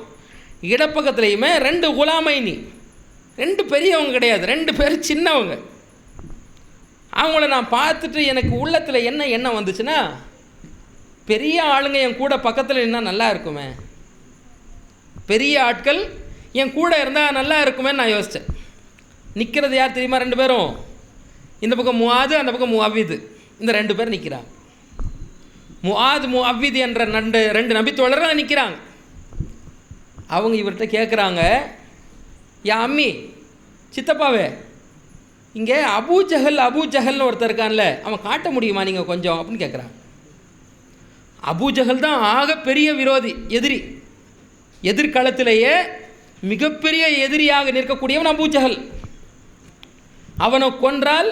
இடப்பக்கத்துலேயுமே 2 குலாமைனி, 2 பெரியவங்க கிடையாது, 2 பேர் சின்னவங்க. அவங்கள நான் பார்த்துட்டு எனக்கு உள்ளத்தில் என்ன எண்ணம் வந்துச்சுன்னா, பெரிய ஆளுங்க என் கூட பக்கத்தில் இருந்தால் நல்லா இருக்குமே, பெரிய ஆட்கள் என் கூட இருந்தால் நல்லா இருக்குமே நான் யோசித்தேன். நிற்கிறது யார் தெரியுமா? 2 பேரும், இந்த பக்கம் முஆது, அந்த பக்கம் முஅவ்விது, இந்த 2 பேர் நிற்கிறாங்க. முஆது முஅவ்விது என்ற 2 நபித்தோழர்கள் நிற்கிறாங்க. அவங்க இவர்கிட்ட கேட்குறாங்க, யா அம்மி, சித்தப்பாவே, இங்கே அபூ ஜஹல்னு ஒருத்தர் இருக்கான்ல, அவன் காட்ட முடியுமா நீங்கள் கொஞ்சம் அப்படின்னு கேட்குறாங்க. அபூ ஜஹல் தான் ஆக பெரிய விரோதி, எதிரி, எதிர்காலத்திலேயே மிகப்பெரிய எதிரியாக நிற்கக்கூடியவன் அபூ ஜஹல். அவனை கொன்றால்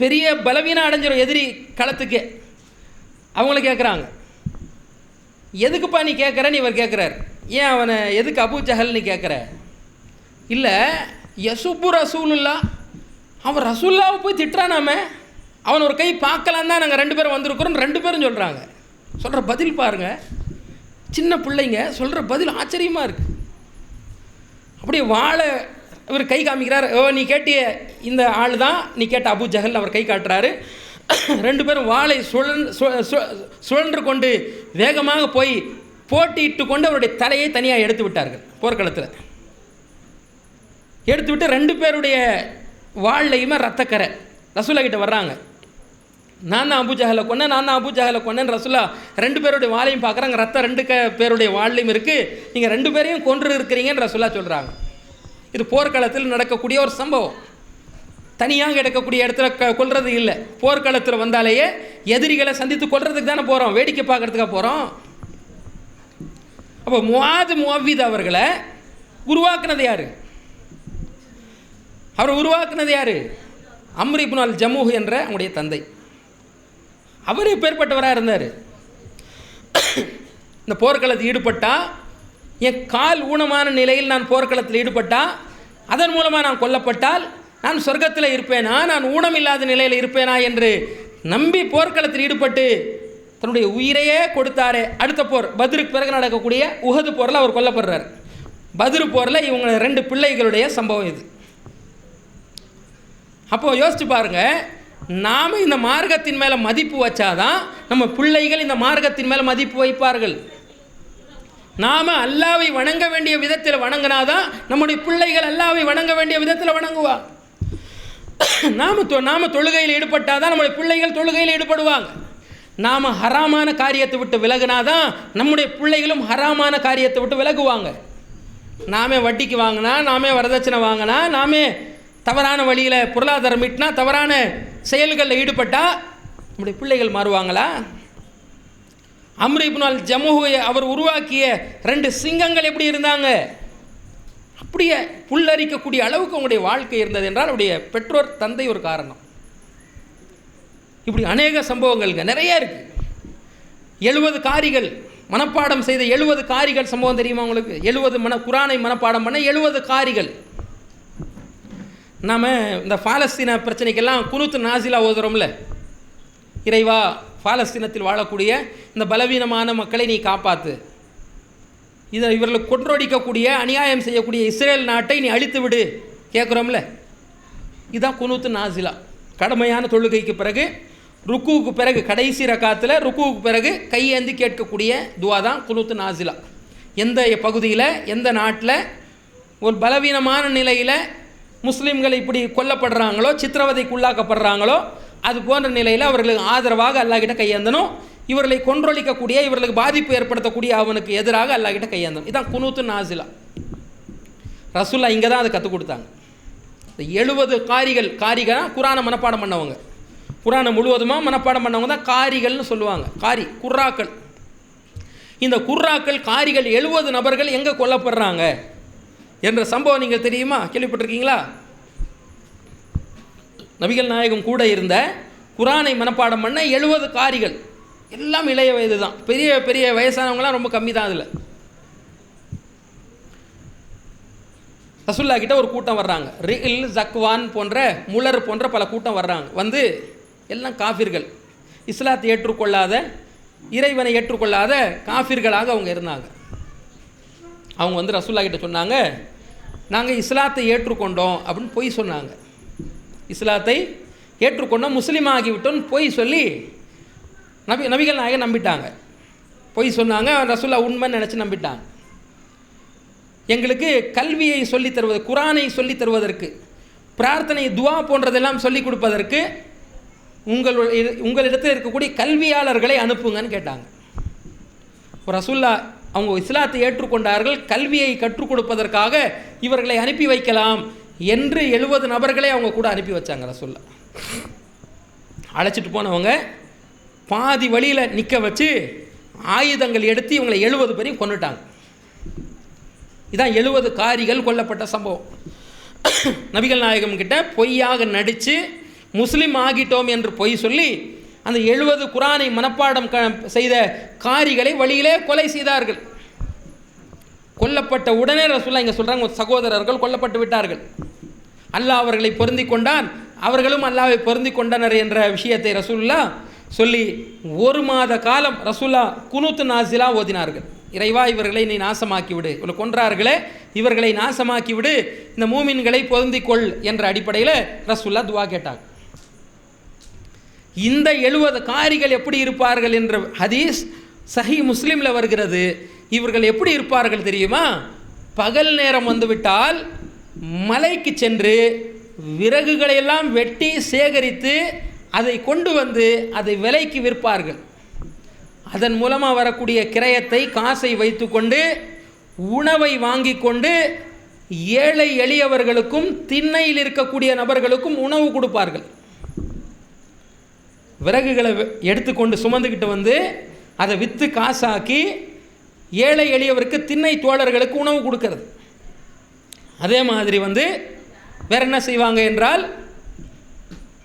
பெரிய பலவீனம் அடைஞ்சிடும் எதிரி களத்துக்கு. அவங்கள கேட்குறாங்க, எதுக்குப்பா நீ கேட்குறன்னு இவர் கேட்குறார். ஏன் அவனை எதுக்கு அபூ ஜஹல்னு கேட்குற? இல்லை, யசுப்பு ரசூலுல்லா, அவன் ரசூல்லாவை போய் திட்டுறானாமே, அவன் ஒரு கை பார்க்கலாம் தான் நாங்கள் 2 பேரும் வந்திருக்கிறோம் 2 பேரும் சொல்கிறாங்க. சொல்கிற பதில் பாருங்கள், சின்ன பிள்ளைங்க சொல்கிற பதில் ஆச்சரியமாக இருக்குது. அப்படியே வாழை இவர் கை காமிக்கிறார். ஓ, நீ கேட்டிய இந்த ஆள் தான் நீ கேட்ட அபூ ஜஹல், அவர் கை காட்டுறாரு. 2 பேரும் வாளை சுழன்று கொண்டு வேகமாக போய் போட்டியிட்டு கொண்டு அவருடைய தலையை தனியாக எடுத்து விட்டார்கள். போர்க்களத்தில் எடுத்து விட்டு 2 பேருடைய வாள்லையுமே ரத்தக்கரை. ரசூலா கிட்ட வர்றாங்க, நான் தான் அபூ ஜஹலை கொன்னேன், நான் தான் அபூ ஜஹலை கொன்னேன். ரசூலா 2 பேருடைய வாளையும் பார்க்குறாங்க, ரத்தம் 2 பேருடைய வாள்லையும் இருக்குது, நீங்கள் 2 பேரையும் கொன்று இருக்கிறீங்கன்னு ரசூலா சொல்கிறாங்க. இது போர்க்களத்தில் நடக்கக்கூடிய ஒரு சம்பவம். தனியாக எடுக்கக்கூடிய இடத்துல கொல்றது இல்லை. போர்க்களத்தில் வந்தாலேயே எதிரிகளை சந்தித்து கொல்றதுக்கு தானே போகிறோம், வேடிக்கை பார்க்கறதுக்காக போகிறோம். அப்போ முஆது முஅவ்வித் அவர்களை உருவாக்குனது யார்? அவர் உருவாக்குனது யார்? அம்ர் இப்னு அல் ஜமூஹ் என்ற அவங்களுடைய தந்தை. அவர் எப்பேற்பட்டவராக இருந்தார்? இந்த போர்க்களத்தில் ஈடுபட்டால், என் கால் ஊனமான நிலையில் நான் போர்க்களத்தில் ஈடுபட்டால், அதன் மூலமாக நான் கொல்லப்பட்டால் நான் சொர்க்கத்தில் இருப்பேனா, நான் ஊனம் இல்லாத நிலையில் இருப்பேனா என்று நம்பி போர்க்களத்தில் ஈடுபட்டு தன்னுடைய உயிரையே கொடுத்தாரே. அடுத்த போர் பத்ருக்கு பிறகு நடக்கக்கூடிய உஹது போரில் அவர் கொல்லப்படுறார். பத்ரு போரில் இவங்க 2 பிள்ளைகளுடைய சம்பவம் இது. அப்போது யோசிச்சு பாருங்கள், நாம் இந்த மார்க்கத்தின் மேலே மதிப்பு வச்சாதான் நம்ம பிள்ளைகள் இந்த மார்க்கத்தின் மேலே மதிப்பு வைப்பார்கள். நாம் அல்லாவை வணங்க வேண்டிய விதத்தில் வணங்கினாதான் நம்முடைய பிள்ளைகள் அல்லாவை வணங்க வேண்டிய விதத்தில் வணங்குவாங்க. நாம் தொழுகையில் ஈடுபட்டாதான் நம்முடைய பிள்ளைகள் தொழுகையில் ஈடுபடுவாங்க. நாம் ஹராமான காரியத்தை விட்டு விலகுனாதான் நம்முடைய பிள்ளைகளும் ஹராமான காரியத்தை விட்டு விலகுவாங்க. நாமே வட்டிக்கு வாங்கினா, நாமே வரதட்சணை வாங்கினா, நாமே தவறான வழியில் பொருளாதாரம் ஈட்டினா, தவறான செயல்களில் ஈடுபட்டால் நம்முடைய பிள்ளைகள் மாறுவாங்களா? அம்ர் இப்னு அல் ஜமூஹ் அவர் உருவாக்கிய 2 சிங்கங்கள் எப்படி இருந்தாங்க? அப்படியே புல்லரிக்கக்கூடிய அளவுக்கு அவங்களுடைய வாழ்க்கை இருந்தது என்றால் அவருடைய பெற்றோர் தந்தை ஒரு காரணம். இப்படி அநேக சம்பவங்கள்ங்க நிறைய இருக்குது. 70 காரிகள் மனப்பாடம் செய்த 70 காரிகள் சம்பவம் தெரியுமா உங்களுக்கு? 70 குரானை மனப்பாடம் பண்ண 70 காரிகள். நாம் இந்த பாலஸ்தீன பிரச்சனைக்கெல்லாம் குனூத் நாசிலா ஓதுறோம்ல, இறைவா பாலஸ்தீனத்தில் வாழக்கூடிய இந்த பலவீனமான மக்களை நீ காப்பாற்று, இவர்களுக்கு கொன்றொடிக்கக்கூடிய அநியாயம் செய்யக்கூடிய இஸ்ரேல் நாட்டை நீ அழித்து விடு கேட்குறோம்ல. இதுதான் குனூத் நாசிலா. கடமையான தொழுகைக்கு பிறகு ருக்குவுக்கு பிறகு கடைசி ரக்காத்தில் ருக்குவுக்கு பிறகு கையேந்தி கேட்கக்கூடிய துவா தான் குனூத் நாசிலா. எந்த பகுதியில், எந்த நாட்டில் ஒரு பலவீனமான நிலையில் முஸ்லீம்கள் இப்படி கொல்லப்படுறாங்களோ, சித்திரவதைக்குள்ளாக்கப்படுறாங்களோ, அது போன்ற நிலையில் அவர்களுக்கு ஆதரவாக அல்லாஹ்கிட்ட கையேந்தணும். இவர்களை கொன்றொழிக்கக்கூடிய, இவர்களுக்கு பாதிப்பு ஏற்படுத்தக்கூடிய அவனுக்கு எதிராக அல்லாஹ்கிட்ட கையேந்தணும். இதுதான் குனூத்து நாசிலா. ரசூல்லா இங்கே தான் அதை கற்றுக் கொடுத்தாங்க. இந்த 70 காரிகள் குரானை மனப்பாடம் பண்ணவங்க, குரானை முழுவதுமாக மனப்பாடம் பண்ணவங்க தான் காரிகள்னு சொல்லுவாங்க. குர்ராக்கள். இந்த குர்ராக்கள் காரிகள் 70 நபர்கள் எங்கே கொல்லப்படுறாங்க என்ற சம்பவம் நீங்கள் தெரியுமா? கேள்விப்பட்டிருக்கீங்களா? நபிகள் நாயகம் கூட இருந்த குரானை மனப்பாடம் பண்ண 70 காரிகள், எல்லாம் இளைய வயது தான். பெரிய பெரிய வயசானவங்களாம் ரொம்ப கம்மி தான். அதில் ரசூல்லா கிட்ட ஒரு கூட்டம் வர்றாங்க. ரில், ஜக்வான் போன்ற, முலர் போன்ற பல கூட்டம் வர்றாங்க. வந்து எல்லாம் காஃபிர்கள், இஸ்லாத்தை ஏற்றுக்கொள்ளாத, இறைவனை ஏற்றுக்கொள்ளாத காஃபிர்களாக அவங்க இருந்தாங்க. அவங்க வந்து ரசூல்லா கிட்ட சொன்னாங்க, நாங்கள் இஸ்லாத்தை ஏற்றுக்கொண்டோம் அப்படின்னு பொய் சொன்னாங்க. இஸ்லாத்தை ஏற்றுக்கொண்டோம், முஸ்லீம் ஆகிவிட்டோன்னு பொய் சொல்லி நபிகள் நாயகம் நம்பிட்டாங்க. பொய் சொன்னாங்க, ரசூல்லா உண்மைன்னு நினச்சி நம்பிட்டாங்க. எங்களுக்கு கல்வியை சொல்லித் தருவது, குரானை சொல்லித் தருவதற்கு, பிரார்த்தனை, துவா போன்றதெல்லாம் சொல்லிக் கொடுப்பதற்கு உங்களிடத்தில் இருக்கக்கூடிய கல்வியாளர்களை அனுப்புங்கன்னு கேட்டாங்க. ரசூல்லா அவங்க இஸ்லாத்தை ஏற்றுக்கொண்டார்கள், கல்வியை கற்றுக் கொடுப்பதற்காக இவர்களை அனுப்பி வைக்கலாம் என்று 70 நபர்களை அவங்க கூட அனுப்பி வச்சாங்க. ரசூல்லா அழைச்சிட்டு போனவங்க பாதி வழியில் நிற்க வச்சு ஆயுதங்கள் எடுத்து இவங்களை 70 பேரையும் கொன்னுட்டாங்க. இதான் 70 காரிகள் கொல்லப்பட்ட சம்பவம். நபிகள் நாயகம் கிட்ட பொய்யாக நடித்து முஸ்லீம் ஆகிட்டோம் என்று பொய் சொல்லி அந்த 70 குரானை மனப்பாடம் செய்த காரிகளை வழியிலே கொலை செய்தார்கள். கொல்லப்பட்ட உடனே ரசூல்லா இங்கே சொல்கிறாங்க, சகோதரர்கள் கொல்லப்பட்டு விட்டார்கள். அல்லாஹ் அவர்களை பொருந்தி கொண்டான், அவர்களும் அல்லாஹ்வை பொருந்தி கொண்டனர் என்ற விஷயத்தை ரசூல்லா சொல்லி 1 மாத காலம் ரசூல்லா குனூத்து நாசிலா ஓதினார்கள். இறைவா, இவர்களை நீ நாசமாக்கி விடு, இவங்களை கொன்றார்களே இவர்களை நாசமாக்கி விடு, இந்த மூமின்களை பொருந்திக்கொள் என்ற அடிப்படையில் ரசூல்லா துவா கேட்டாங்க. இந்த 70 காரிகள் எப்படி இருப்பார்கள் என்ற ஹதீஸ் சஹீஹ் முஸ்லிமில் வருகிறது. இவர்கள் எப்படி இருப்பார்கள் தெரியுமா? பகல் நேரம் வந்துவிட்டால் மலைக்கு சென்று விறகுகளையெல்லாம் வெட்டி சேகரித்து அதை கொண்டு வந்து அதை விலைக்கு விற்பார்கள். அதன் மூலமாக வரக்கூடிய கிரயத்தை, காசை வைத்து கொண்டு உணவை வாங்கி கொண்டு ஏழை எளியவர்களுக்கும் திண்ணையில் இருக்கக்கூடிய நபர்களுக்கும் உணவு கொடுப்பார்கள். விறகுகளை எடுத்துக்கொண்டு சுமந்துக்கிட்டு வந்து அதை விற்று காசாக்கி ஏழை எளியவருக்கு, திண்ணை தோழர்களுக்கு உணவு கொடுக்கறது. அதே மாதிரி வந்து வேற என்ன செய்வாங்க என்றால்,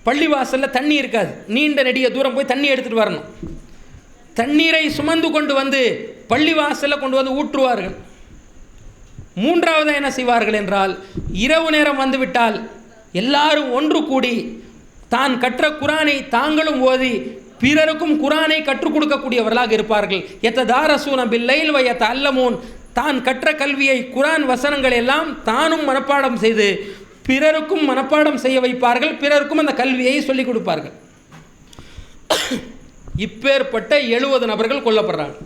பள்ளிவாசலில் தண்ணி இருக்காது, நீண்ட நெடிய தூரம் போய் தண்ணி எடுத்துகிட்டு வரணும். தண்ணீரை சுமந்து கொண்டு வந்து பள்ளிவாசலில் கொண்டு வந்து ஊற்றுவார்கள். மூன்றாவது என்ன செய்வார்கள் என்றால், இரவு நேரம் வந்துவிட்டால் எல்லாரும் ஒன்று கூடி தான் கற்ற குரானை தாங்களும் ஓதி பிறருக்கும் குரானை கற்றுக் கொடுக்கக்கூடியவர்களாக இருப்பார்கள். யத்ததாரசூன பில்லைல் வ யதஅல்லமூன், தான் கற்ற கல்வியை, குரான் வசனங்கள் எல்லாம் தானும் மனப்பாடம் செய்து பிறருக்கும் மனப்பாடம் செய்ய வைப்பார்கள், பிறருக்கும் அந்த கல்வியை சொல்லிக் கொடுப்பார்கள். இப்பேற்பட்ட 70 நபர்கள் கொல்லப்படுறாங்க.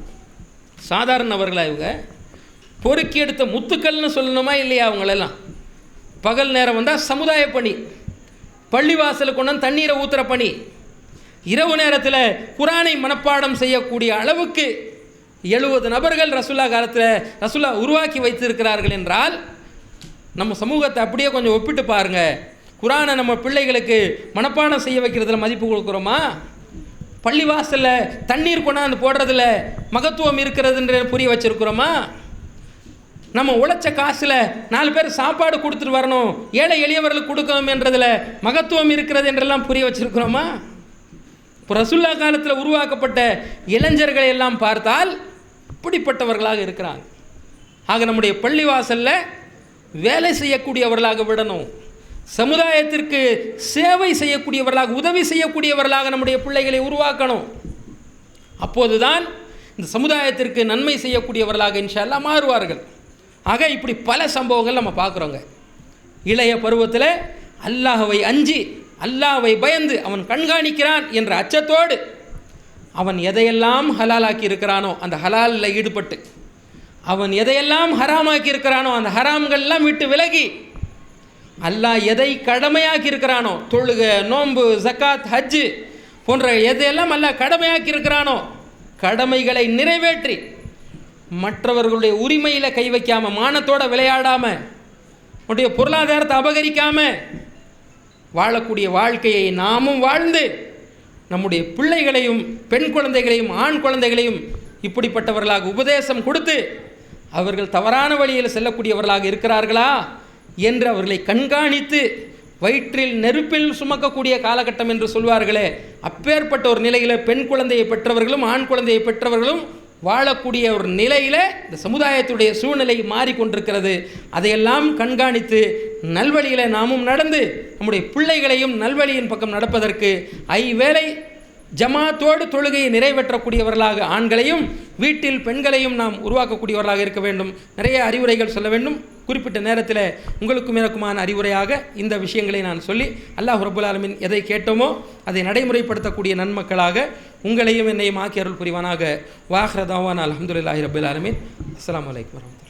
சாதாரண நபர்களாக இவங்க பொறுக்கி எடுத்த முத்துக்கள்னு சொல்லணுமா இல்லையா? அவங்களெல்லாம் பகல் நேரம் வந்தால் சமுதாய பணி, பள்ளிவாசலுக்கு கொண்டு வந்து தண்ணீரை ஊற்றுற பணி, இரவு நேரத்தில் குரானை மனப்பாடம் செய்யக்கூடிய அளவுக்கு 70 நபர்கள் ரசூல்லா காலத்தில் ரசூல்லா உருவாக்கி வைத்திருக்கிறார்கள் என்றால், நம்ம சமூகத்தை அப்படியே கொஞ்சம் ஒப்பிட்டு பாருங்கள். குரானை நம்ம பிள்ளைகளுக்கு மனப்பாடம் செய்ய வைக்கிறதுல மதிப்பு கொடுக்குறோமா? பள்ளிவாசலில் தண்ணீர் கொண்டாந்து போடுறதுல மகத்துவம் இருக்கிறதுன்ற புரிய வச்சுருக்கிறோமா? நம்ம உழைச்ச காசில் 4 பேர் சாப்பாடு கொடுத்துட்டு வரணும், ஏழை எளியவர்களுக்கு கொடுக்கணும் என்றதில் மகத்துவம் இருக்கிறது என்றெல்லாம் புரிய வச்சுருக்கிறோமா? இப்போ ரசூல்லா காலத்தில் உருவாக்கப்பட்ட இளைஞர்களை எல்லாம் பார்த்தால் இப்படிப்பட்டவர்களாக இருக்கிறாங்க. ஆக நம்முடைய பள்ளிவாசலில் வேலை செய்யக்கூடியவர்களாக விடணும், சமுதாயத்திற்கு சேவை செய்யக்கூடியவர்களாக, உதவி செய்யக்கூடியவர்களாக நம்முடைய பிள்ளைகளை உருவாக்கணும். அப்போதுதான் இந்த சமுதாயத்திற்கு நன்மை செய்யக்கூடியவர்களாக இன்ஷா அல்லாஹ் மாறுவார்கள். ஆக இப்படி பல சம்பவங்கள் நம்ம பார்க்குறோங்க. இளைய பருவத்தில் அல்லாஹ்வை அஞ்சி, அல்லாஹ்வை பயந்து, அவன் கண்காணிக்கிறான் என்ற அச்சத்தோடு அவன் எதையெல்லாம் ஹலாலாக்கி இருக்கிறானோ அந்த ஹலாலில் ஈடுபட்டு, அவன் எதையெல்லாம் ஹராமாக்கி இருக்கிறானோ அந்த ஹராம்கள்லாம் விட்டு விலகி, அல்லாஹ் எதை கடமையாக்கி இருக்கிறானோ, தொழுக, நோன்பு, ஜக்காத், ஹஜ்ஜு போன்ற எதையெல்லாம் அல்லாஹ் கடமையாக்கி இருக்கிறானோ கடமைகளை நிறைவேற்றி, மற்றவர்களுடைய உரிமையில் கை வைக்காமல், மானத்தோடு விளையாடாமல், உன்னுடைய பொருளாதாரத்தை அபகரிக்காமல் வாழக்கூடிய வாழ்க்கையை நாமும் வாழ்ந்து நம்முடைய பிள்ளைகளையும், பெண் குழந்தைகளையும், ஆண் குழந்தைகளையும் இப்படிப்பட்டவர்களாக உபதேசம் கொடுத்து அவர்கள் தவறான வழியில் செல்லக்கூடியவர்களாக இருக்கிறார்களா என்று அவர்களை கண்காணித்து வயிற்றில் நெருப்பில் சுமக்கக்கூடிய காலகட்டம் என்று சொல்வார்களே, அப்பேற்பட்ட ஒரு நிலையில் பெண் குழந்தையை பெற்றவர்களும் ஆண் குழந்தையை பெற்றவர்களும் வாழக்கூடிய ஒரு நிலையில் இந்த சமுதாயத்துடைய சூழ்நிலை மாறிக்கொண்டிருக்கிறது. அதையெல்லாம் கண்காணித்து நல்வழியில் நாமும் நடந்து நம்முடைய பிள்ளைகளையும் நல்வழியின் பக்கம் நடப்பதற்கு ஐவேளை ஜமாத்தோடு தொழுகையை நிறைவேற்றக்கூடியவர்களாக ஆண்களையும் வீட்டில் பெண்களையும் நாம் உருவாக்கக்கூடியவர்களாக இருக்க வேண்டும். நிறைய அறிவுரைகள் சொல்ல வேண்டும். குறிப்பிட்ட நேரத்தில் உங்களுக்கும் எனக்குமான அறிவுரையாக இந்த விஷயங்களை நான் சொல்லி அல்லாஹ் ரப்புல் ஆலமீன் எதை கேட்டோமோ அதை நடைமுறைப்படுத்தக்கூடிய நன்மக்களாக உங்களையும் என்னையும் ஆக்கி அருள் புரிவானாக. வாஹ்ர தாவானா அல்ஹம்துலில்லாஹி ரப்பில் ஆலமீன். அஸ்ஸலாமு அலைக்கும் வரஹ்மத்துல்லாஹி.